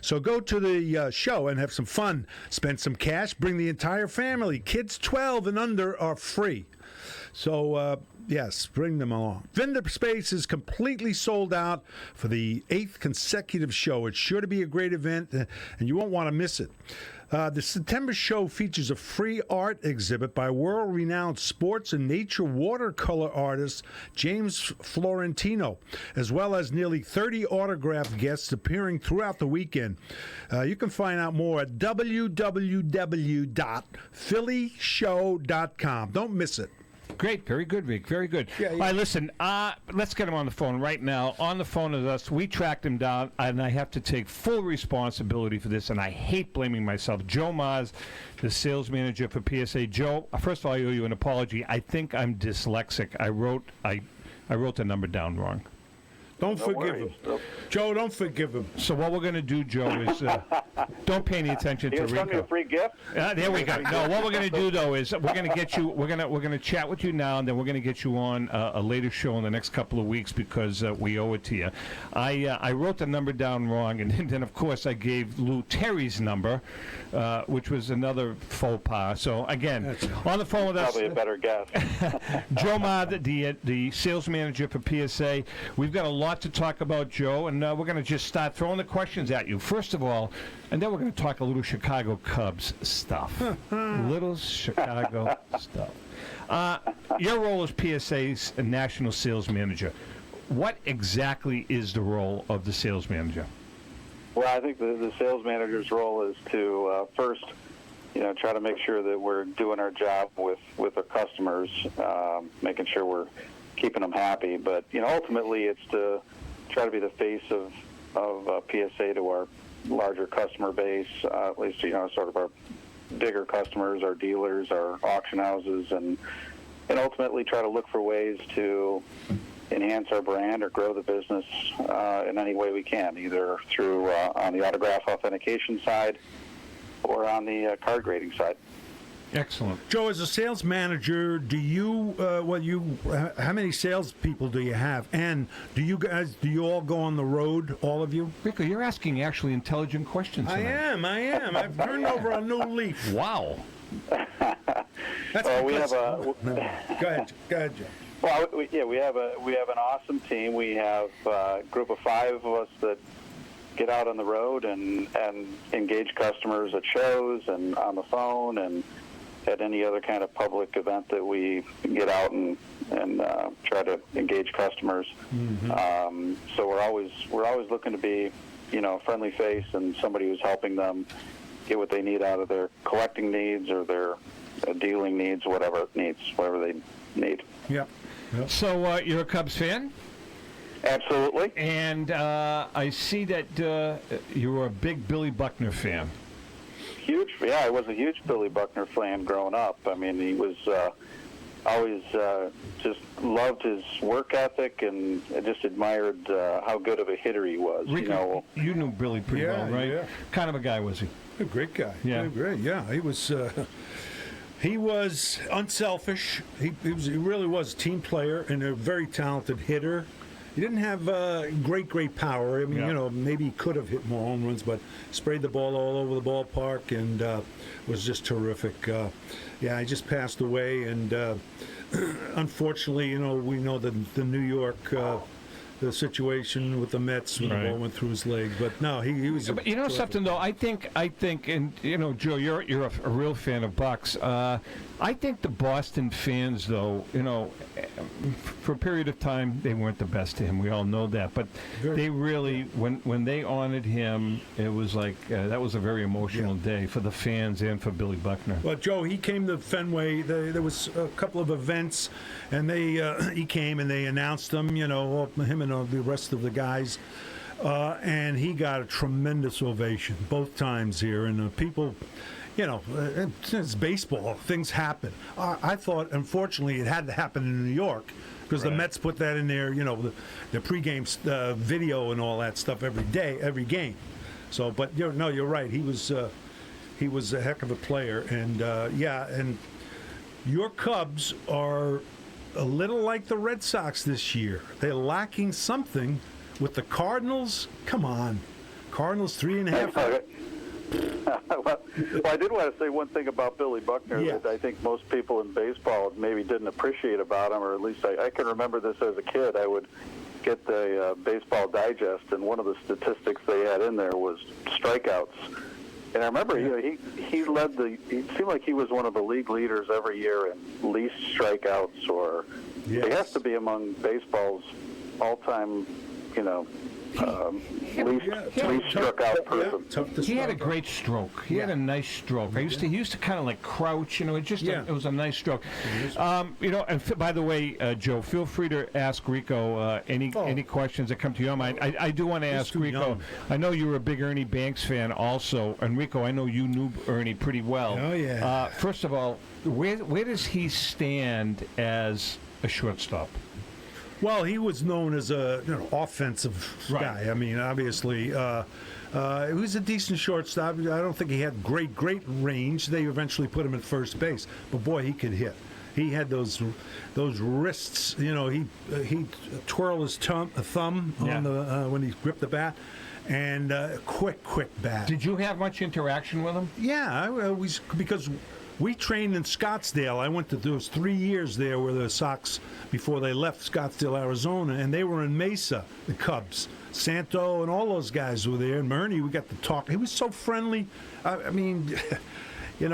So go to the show and have some fun. Spend some cash. Bring the entire family. Kids 12 and under are free. So, yes, bring them along. Vendor space is completely sold out for the 8th consecutive show. It's sure to be a great event, and you won't want to miss it. The September show features a free art exhibit by world-renowned sports and nature watercolor artist James Florentino, as well as nearly 30 autographed guests appearing throughout the weekend. You can find out more at www.phillyshow.com. Don't miss it. Great. Very good, Rick. Very good. Yeah. All right, listen, let's get him on the phone right now. On the phone with us, we tracked him down, and I have to take full responsibility for this, and I hate blaming myself. Joe Mars, the sales manager for PSA. Joe, first of all, I owe you an apology. I think I'm dyslexic. I wrote the number down wrong. Don't forgive him. Joe, don't forgive him. So what we're going to do, Joe, is don't pay any attention to You send me a Rico. free gift? There we go. No, what we're going to do though is we're going to get you. We're going to chat with you now, and then we're going to get you on a later show in the next couple of weeks because we owe it to you. I wrote the number down wrong, and then of course I gave Lou Terry's number, which was another faux pas. So again, on the phone with us, Probably a better guess. Joe Ma, the sales manager for PSA. We've got a lot to talk about, Joe, and we're going to just start throwing the questions at you. First of all, and then we're going to talk a little Chicago Cubs stuff. Little Chicago stuff. Your role as PSA's national sales manager. What exactly is the role of the sales manager? Well, I think the sales manager's role is to first, try to make sure that we're doing our job with our customers, making sure we're keeping them happy. But ultimately, it's to try to be the face of PSA to our larger customer base, at least sort of our bigger customers, our dealers, our auction houses, and ultimately try to look for ways to enhance our brand or grow the business in any way we can, either through on the autograph authentication side or on the card grading side. Excellent. Joe, as a sales manager, do you how many salespeople do you have, and do you all go on the road, all of you? Rico, you're asking actually intelligent questions tonight. I am. I've turned over a new leaf. Wow. That's we because- have a. Go ahead, Joe. Well, we have an awesome team. We have a group of 5 of us that get out on the road and engage customers at shows and on the phone and at any other kind of public event that we get out and try to engage customers. So we're always looking to be a friendly face and somebody who's helping them get what they need out of their collecting needs or their dealing needs, whatever they need. Yeah. So you're a Cubs fan? Absolutely. And I see that you were a big Billy Buckner fan. Huge. Yeah, I was a huge Billy Buckner fan growing up. I mean, he was always just loved his work ethic, and I just admired how good of a hitter he was. Rico, you knew Billy pretty well, right? Yeah. Kind of a guy, was he? A great guy. Yeah. Great. Yeah, he was. He was unselfish. He really was a team player and a very talented hitter. He didn't have great power. I mean, maybe he could have hit more home runs, but sprayed the ball all over the ballpark and was just terrific. He just passed away, and unfortunately, we know the New York the situation with the Mets when the ball went through his leg. But no, he was. But you know something though, I think, and Joe, you're a real fan of Bucks. I think the Boston fans, though, for a period of time, they weren't the best to him. We all know that. But they really, when they honored him, it was like that was a very emotional day for the fans and for Billy Buckner. Well, Joe, he came to Fenway. There was a couple of events, and he came and they announced him. Him and the rest of the guys. And he got a tremendous ovation both times here. And people, it's baseball. Things happen. I thought, unfortunately, it had to happen in New York because the Mets put that in their, the pregame video and all that stuff every day, every game. So, but you're right. He was a heck of a player. And, and your Cubs are a little like the Red Sox this year. They're lacking something. With the Cardinals, come on. Cardinals 3.5. Well, I did want to say one thing about Billy Buckner that I think most people in baseball maybe didn't appreciate about him, or at least I can remember this as a kid. I would get the Baseball Digest, and one of the statistics they had in there was strikeouts. And I remember he led it seemed like he was one of the league leaders every year in least strikeouts, or he has to be among baseball's all-time least struck out person. He had a great stroke. He had a nice stroke. He used to kind of like crouch. It was a nice stroke. And by the way, Joe, feel free to ask Rico any questions that come to your mind. I do want to ask Rico. Young. I know you were a big Ernie Banks fan also, and Rico, I know you knew Ernie pretty well. Oh yeah. First of all, where does he stand as a shortstop? Well, he was known as a offensive guy. I mean, obviously, he was a decent shortstop. I don't think he had great range. They eventually put him at first base, but boy, he could hit. He had those wrists. He twirled his thumb on the when he gripped the bat, and quick bat. Did you have much interaction with him? Yeah, because we trained in Scottsdale. There was 3 years there where the Sox, before they left Scottsdale, Arizona, and they were in Mesa, the Cubs. Santo and all those guys were there. And Ernie, we got to talk. He was so friendly. I mean, he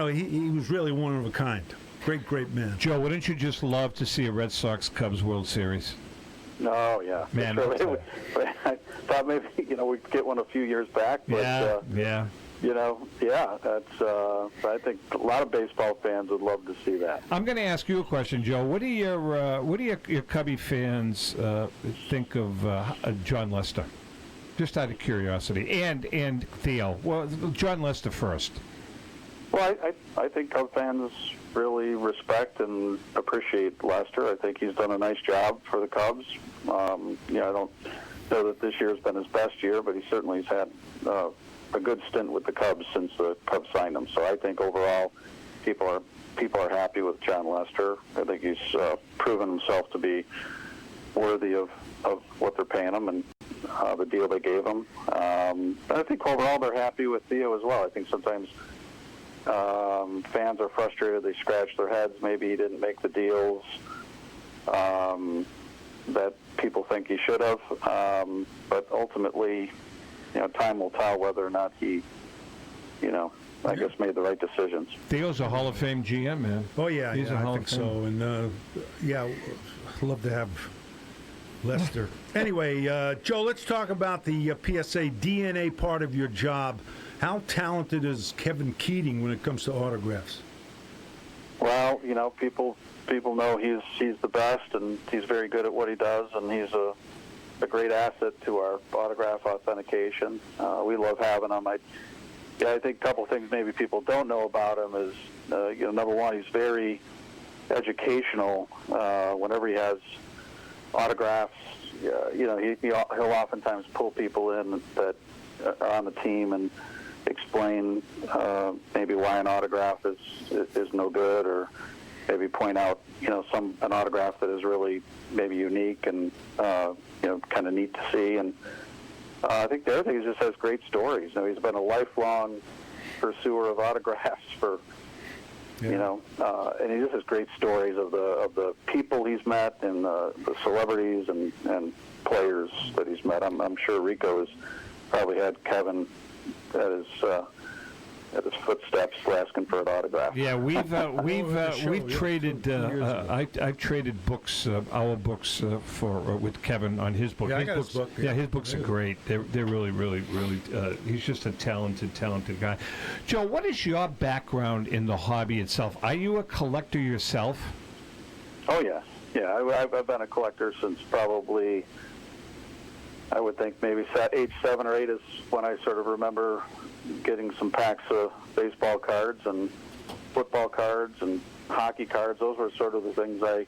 was really one of a kind. Great man. Joe, wouldn't you just love to see a Red Sox-Cubs World Series? Oh, yeah. Man, I thought maybe, we'd get one a few years back. But, that's. I think a lot of baseball fans would love to see that. I'm going to ask you a question, Joe. What do your Cubby fans think of John Lester? Just out of curiosity, and Theo. Well, John Lester first. Well, I think Cub fans really respect and appreciate Lester. I think he's done a nice job for the Cubs. I don't know that this year has been his best year, but he certainly has had a good stint with the Cubs since the Cubs signed him. So I think overall, people are happy with John Lester. I think he's proven himself to be worthy of what they're paying him and the deal they gave him. I think overall they're happy with Theo as well. I think sometimes fans are frustrated. They scratch their heads. Maybe he didn't make the deals that people think he should have. But ultimately, time will tell whether or not he, I guess made the right decisions. Theo's a Hall of Fame GM, man. Oh, yeah. He's a Hall I think of Fame. so. And, I'd love to have Lester. Anyway, Joe, let's talk about the PSA DNA part of your job. How talented is Kevin Keating when it comes to autographs? Well, people know he's the best, and he's very good at what he does, and he's a great asset to our autograph authentication. We love having him. I think a couple things maybe people don't know about him is, number one, he's very educational. Whenever he has autographs, he'll oftentimes pull people in that are on the team and explain maybe why an autograph is no good, or maybe point out an autograph that is really maybe unique and kind of neat to see. And I think the other thing is he just has great stories. He's been a lifelong pursuer of autographs for and he just has great stories of the people he's met and the celebrities and players that he's met. I'm sure Rico has probably had Kevin at his footsteps asking for an autograph. Yeah, we've traded. I traded books, our books, with Kevin on his book. Yeah, his I got books, his book. Yeah, his books are great. They're really, really, really. He's just a talented guy. Joe, what is your background in the hobby itself? Are you a collector yourself? Oh yeah. I've been a collector since probably, I would think maybe age 7 or 8 is when I sort of remember getting some packs of baseball cards and football cards and hockey cards. Those were sort of the things I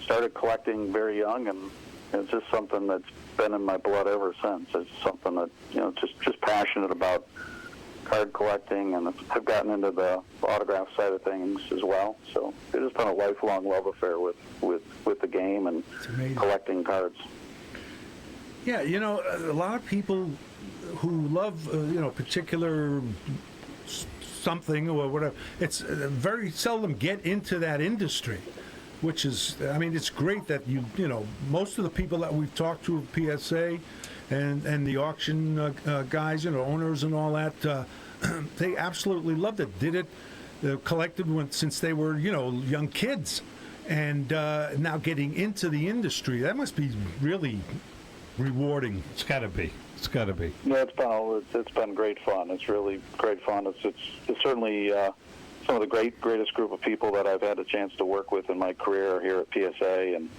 started collecting very young, and it's just something that's been in my blood ever since. It's something that, just passionate about card collecting, and I've gotten into the autograph side of things as well. So it's just been a lifelong love affair with the game and collecting cards. Yeah, a lot of people who love, particular something or whatever, it's very seldom get into that industry, which is, it's great that most of the people that we've talked to at PSA and the auction guys, owners and all that, they absolutely loved it, did it, collected since they were, young kids, and now getting into the industry. That must be really rewarding. It's got to be. Yeah, it's been great fun. It's really great fun. It's certainly some of the greatest group of people that I've had a chance to work with in my career here at PSA, and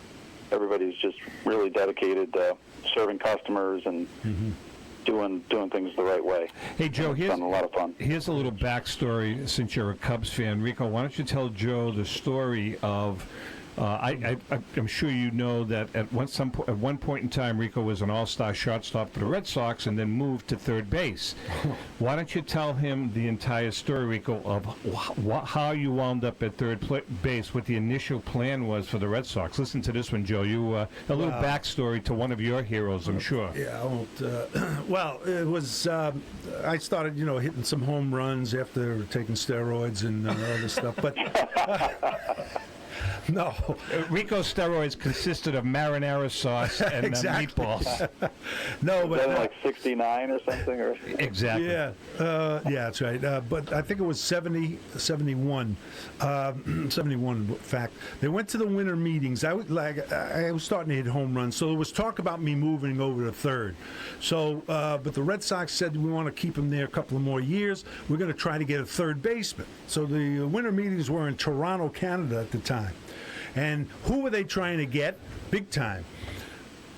everybody's just really dedicated to serving customers and doing things the right way. Hey Joe, it's been a lot of fun. Here's a little backstory. Since you're a Cubs fan, Rico, why don't you tell Joe the story of? I'm sure you know that at one point in time, Rico was an all-star shortstop for the Red Sox and then moved to third base. Why don't you tell him the entire story, Rico, of how you wound up at third base, what the initial plan was for the Red Sox? Listen to this one, Joe. A little backstory to one of your heroes, I'm sure. Yeah, I won't. Well, it was, I started, hitting some home runs after taking steroids and other stuff, but... No. Rico's steroids consisted of marinara sauce and meatballs. No, but like 69 or something, or exactly. Yeah, that's right. But I think it was 71. 71, in fact. They went to the winter meetings. I was starting to hit home runs, so there was talk about me moving over to third. So, but the Red Sox said we want to keep him there a couple of more years. We're going to try to get a third baseman. So the winter meetings were in Toronto, Canada at the time. And who were they trying to get? Big time.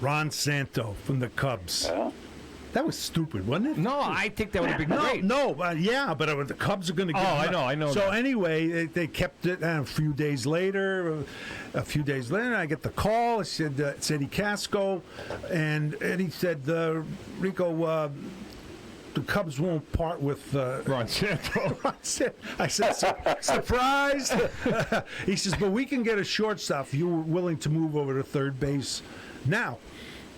Ron Santo from the Cubs. Yeah. That was stupid, wasn't it? No, I think that would have been great. But the Cubs are going to get him. I know. So anyway, they kept it. A few days later, I get the call. It said Eddie Casco, and Eddie said, Rico, the Cubs won't part with Ron Santo. I said, surprised? He says, but we can get a shortstop if you were willing to move over to third base now,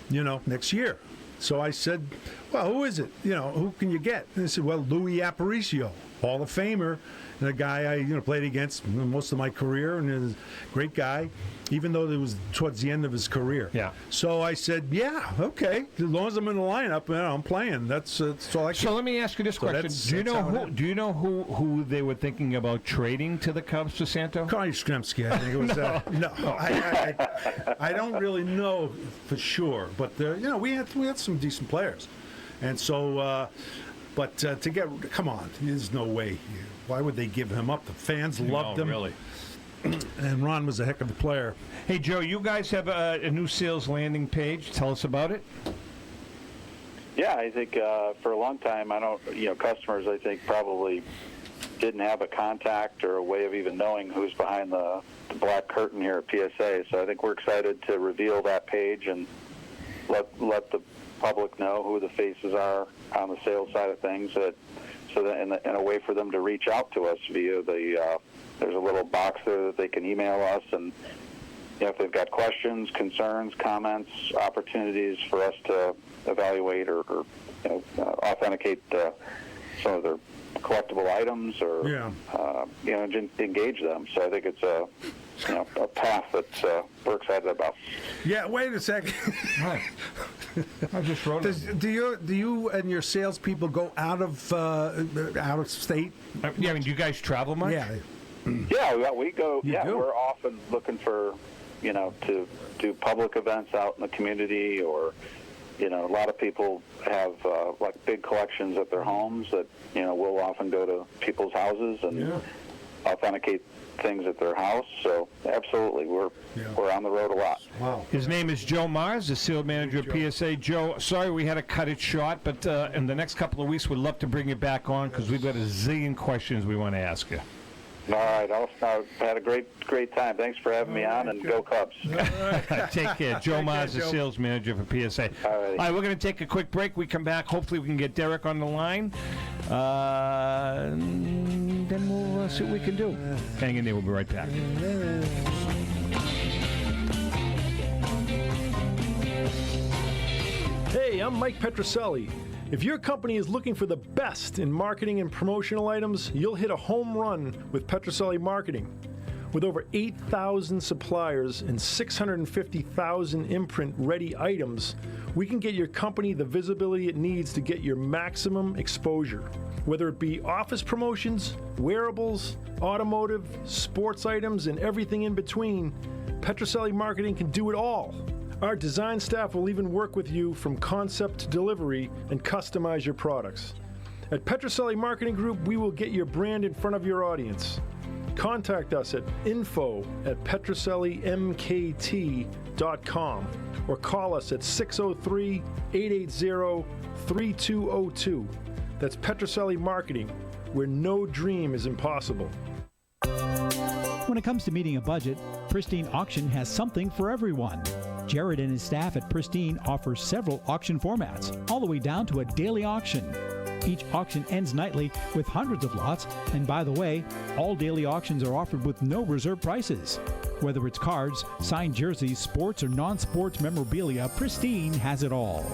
next year. So I said, well, who is it? Who can you get? And they said, well, Louis Aparicio. Hall of Famer, and a guy I played against most of my career, and is a great guy, even though it was towards the end of his career. Yeah. So I said, yeah, okay, as long as I'm in the lineup, I'm playing. That's all I can. So let me ask you this question: Do you know who they were thinking about trading to the Cubs for Santo? Carly Stremski, I think it was. I don't really know for sure, but we had some decent players, and so. But come on, there's no way. Why would they give him up? The fans loved him. Really. And Ron was a heck of a player. Hey, Joe, you guys have a new sales landing page. Tell us about it. Yeah, I think for a long time, customers, I think, probably didn't have a contact or a way of even knowing who's behind the black curtain here at PSA. So I think we're excited to reveal that page and let the public know who the faces are on the sales side of things, so that in a way for them to reach out to us via there's a little box there that they can email us, and if they've got questions, concerns, comments, opportunities for us to evaluate or authenticate some of their collectible items or engage them. So I think it's a path that we're excited about. Yeah, wait a second. I just wrote it. Do you and your salespeople go out of state? Yeah, I mean, do you guys travel much? Yeah. Yeah, we go. You do? We're often looking for, to do public events out in the community, or, a lot of people have like big collections at their homes that, we'll often go to people's houses and authenticate things at their house. So absolutely, we're on the road a lot. Wow. His name is Joe Mars, the sales manager of PSA. Joe, sorry we had to cut it short, but in the next couple of weeks, we'd love to bring you back on because we've got a zillion questions we want to ask you. All right, I've had a great time. Thanks for having me on, and go Cubs. Take care. Joe Mars, the sales manager for PSA. All right, we're going to take a quick break. We come back. Hopefully, we can get Derek on the line. Then we'll see what we can do. Hang in there. We'll be right back. Hey, I'm Mike Petroselli. If your company is looking for the best in marketing and promotional items, you'll hit a home run with Petroselli Marketing. With over 8,000 suppliers and 650,000 imprint-ready items, we can get your company the visibility it needs to get your maximum exposure. Whether it be office promotions, wearables, automotive, sports items, and everything in between, Petroselli Marketing can do it all. Our design staff will even work with you from concept to delivery and customize your products. At Petroselli Marketing Group, we will get your brand in front of your audience. Contact us at info@petrosellimkt.com or call us at 603-880-3202. That's Petroselli Marketing, where no dream is impossible. When it comes to meeting a budget, Pristine Auction has something for everyone. Jared and his staff at Pristine offer several auction formats, all the way down to a daily auction. Each auction ends nightly with hundreds of lots, and by the way, all daily auctions are offered with no reserve prices. Whether it's cards, signed jerseys, sports, or non-sports memorabilia, Pristine has it all.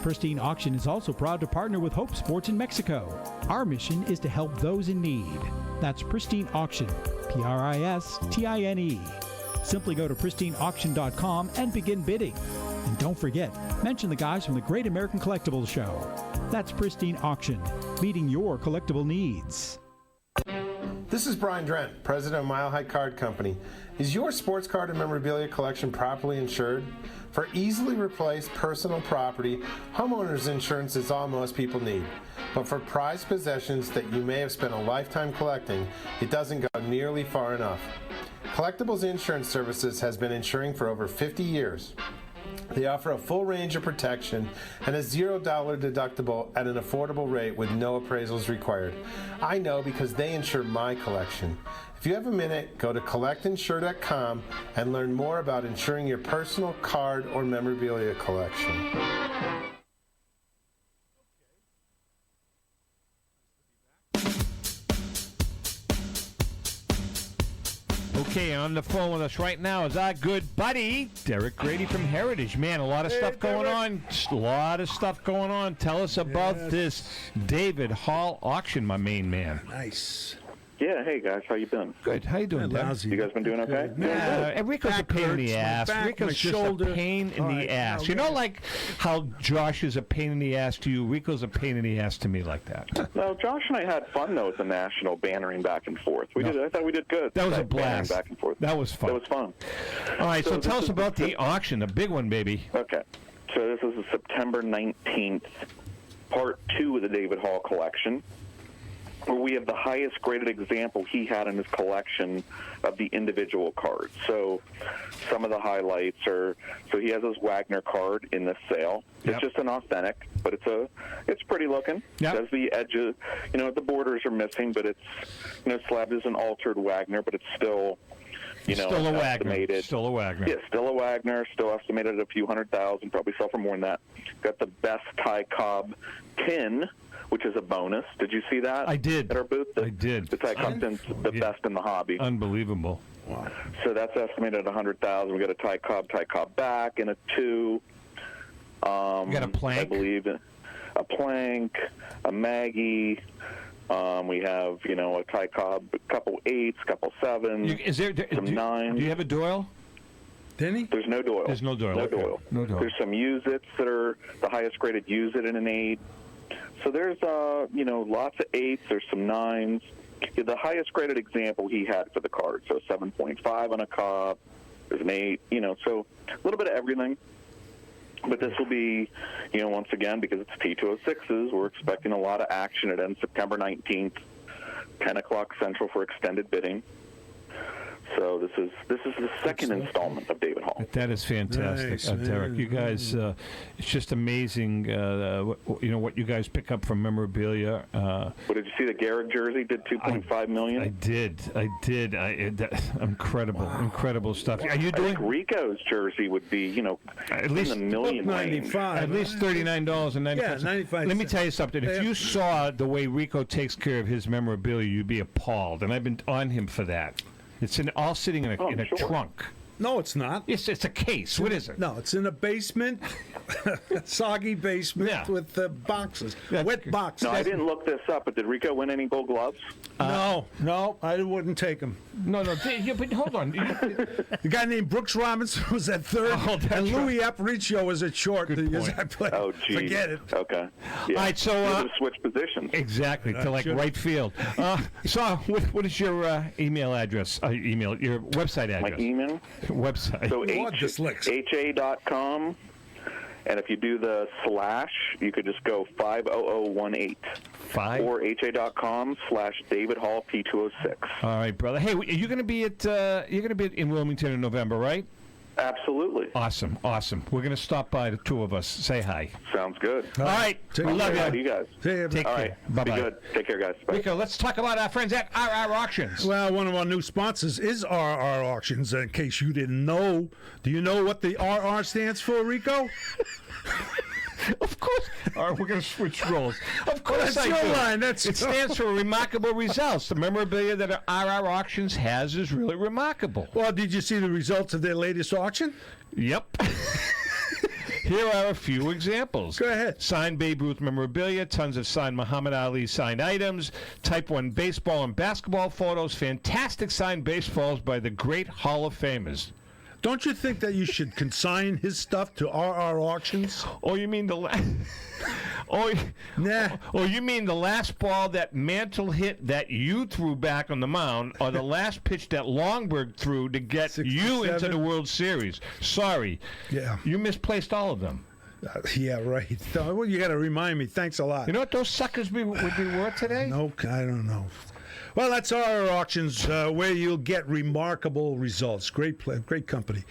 Pristine Auction is also proud to partner with Hope Sports in Mexico. Our mission is to help those in need. That's Pristine Auction, Pristine. Simply go to pristineauction.com and begin bidding. And don't forget, mention the guys from the Great American Collectibles Show. That's Pristine Auction, meeting your collectible needs. This is Brian Drent, president of Mile High Card Company. Is your sports card and memorabilia collection properly insured? For easily replaced personal property, homeowners insurance is all most people need. But for prized possessions that you may have spent a lifetime collecting, it doesn't go nearly far enough. Collectibles Insurance Services has been insuring for over 50 years. They offer a full range of protection and a $0 deductible at an affordable rate with no appraisals required. I know because they insure my collection. If you have a minute, go to collectinsure.com and learn more about insuring your personal card or memorabilia collection. Okay, on the phone with us right now is our good buddy, Derek Grady from Heritage. Man, a lot of stuff going on. A lot of stuff going on. Tell us about this David Hall auction, my main man. Nice. Yeah, hey guys, how you been? Good. How you doing, Derek? You guys been doing okay? Rico's a pain in the ass. Rico's just a pain in the ass. You know, like how Josh is a pain in the ass to you, Rico's a pain in the ass to me like that. No, Josh and I had fun though at the national bannering back and forth. I thought we did good. That was a bannering blast. Back and forth. That was fun. That was fun. All right, so tell us about the auction, the big one, baby. Okay, so this is the September 19th, part 2 of the David Hall collection, where we have the highest graded example he had in his collection of the individual cards. So some of the highlights are, so he has his Wagner card in this sale. It's just an authentic, but it's pretty looking. Yep. It has the edges, the borders are missing, but it's, slabbed as an altered Wagner, but it's still, still a Wagner. estimated. Still a Wagner. Yeah, still a Wagner, still estimated at a few $100,000, probably sell for more than that. Got the best Ty Cobb tin, which is a bonus. Did you see that? I did. At our booth? I did. The Ty Cobb tin's the best in the hobby. Unbelievable. Wow. So that's estimated at $100,000. We got a Ty Cobb back, and a 2. You got a plank? I believe a plank, a Maggie. We have, a Ty Cobb, a couple 8s, couple 7s, some 9s. Do you have a Doyle? Denny? There's no Doyle. There's no Doyle. No Okay. Doyle. No Doyle. There's some use-its that are the highest graded use-it in an 8. So there's, lots of 8s. There's some 9s. The highest graded example he had for the card. So 7.5 on a Cobb. There's an 8. So a little bit of everything. But this will be, once again, because it's T206s, we're expecting a lot of action. It ends September 19th, 10 o'clock Central for extended bidding. So this is the second installment of David Hall. That is fantastic, Nice, Derek. You guys, it's just amazing. What you guys pick up from memorabilia. But did you see the Garrick jersey did $2.5 million? I did. Incredible stuff. Are you doing? I think Rico's jersey would be, at least in the million range. At least $39.95. Yeah, 95 Let me cents. tell you something. If you saw the way Rico takes care of his memorabilia, you'd be appalled. And I've been on him for that. It's all sitting in a trunk. No, it's not. It's a case. What is it? No, it's in a basement, soggy basement with boxes, wet boxes. No, I didn't look this up, but did Rico win any gold gloves? No, I wouldn't take them. No, but hold on. The guy named Brooks Robinson was at third, and Louis Aparicio was at short. I played. Oh, geez. Forget it. Okay. Yeah. All right, so You had to switch positions. Exactly to right field. So, what is your email address? Your website address. My email? Website. So ha.com, and if you do the / you could just go 50018 or ha.com/David Hall P206. All right, brother. Hey, you're going to be in Wilmington in November, right? Absolutely. Awesome. We're going to stop by, the two of us. Say hi. Sounds good. All right. We love you. Hi to you guys. Take care. Right. Bye-bye. Be good. Take care, guys. Bye. Rico, let's talk about our friends at RR Auctions. Well, one of our new sponsors is RR Auctions. In case you didn't know, do you know what the RR stands for, Rico? Of course. All right, we're going to switch roles. Of course, That's your line. It stands for remarkable results. The memorabilia that RR Auctions has is really remarkable. Well, did you see the results of their latest auction? Yep. Here are a few examples. Go ahead. Signed Babe Ruth memorabilia, tons of signed Muhammad Ali signed items, Type 1 baseball and basketball photos, fantastic signed baseballs by the great Hall of Famers. Don't you think that you should consign his stuff to RR Auctions? Oh, you mean the you mean the last ball that Mantle hit that you threw back on the mound, or the last pitch that Longberg threw to get 67? you into the World Series? Sorry. Yeah. You misplaced all of them. Yeah, right. Well, you got to remind me. Thanks a lot. You know what those suckers would be worth today? No, I don't know. Well, that's our auctions where you'll get remarkable results. Great company.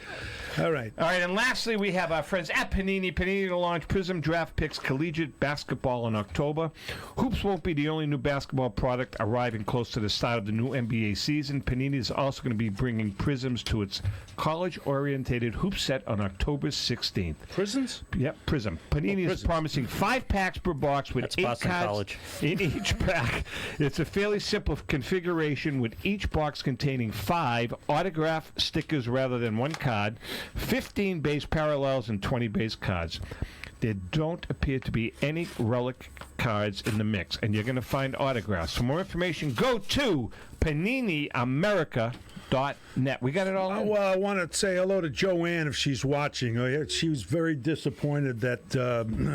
All right. All right, and lastly, we have our friends at Panini. Panini to launch Prism Draft Picks Collegiate Basketball in October. Hoops won't be the only new basketball product arriving close to the start of the new NBA season. Panini is also going to be bringing Prisms to its college-orientated hoop set on October 16th. Prisms? Yep, Prism. Panini is promising 5 packs per box with That's 8 Boston cards College. in each pack. It's a fairly simple configuration with each box containing 5 autograph stickers rather than 1 card, 15 base parallels, and 20 base cards. There don't appear to be any relic cards in the mix, and you're going to find autographs. For more information, go to PaniniAmerica.net. We got it all in? Well, I want to say hello to Joanne if she's watching. She was very disappointed that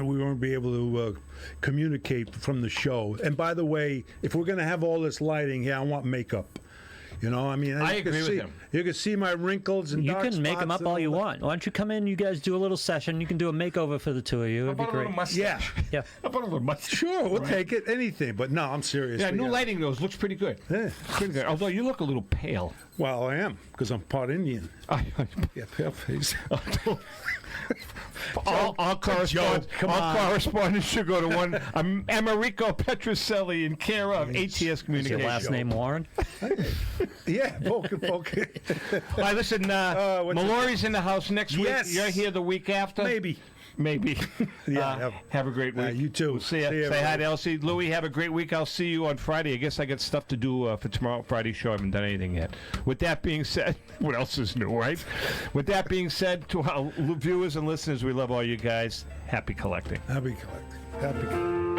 we won't be able to communicate from the show. And by the way, if we're going to have all this lighting, I want makeup. You know, I mean, I agree with him. You can see my wrinkles and You dark can make them spots up and all you that. want. Why don't you come in? You guys do a little session. You can do a makeover for the two of you. It'd be great. Yeah. Yeah. How about a little mustache? Sure, we'll take it. Anything. But no, I'm serious. Yeah, new lighting, though, looks pretty good. Yeah. Pretty good. Although you look a little pale. Well, I am, because I'm part Indian. Yeah, pale face. All correspondence should go to one Rico Petroselli in care of ATS Is Communications. your last name Warren? Yeah, Polka. All right, listen, Mallory's in the house next week. Yes. You're here the week after? Maybe. Yeah. Have a great week. You too. We'll see ya. See ya, Say hi everybody. to Elsie. Louie, have a great week. I'll see you on Friday. I guess I got stuff to do for tomorrow, Friday's show. I haven't done anything yet. With that being said, what else is new, right? With that being said, to our viewers and listeners, we love all you guys. Happy collecting. Happy collecting. Happy collecting.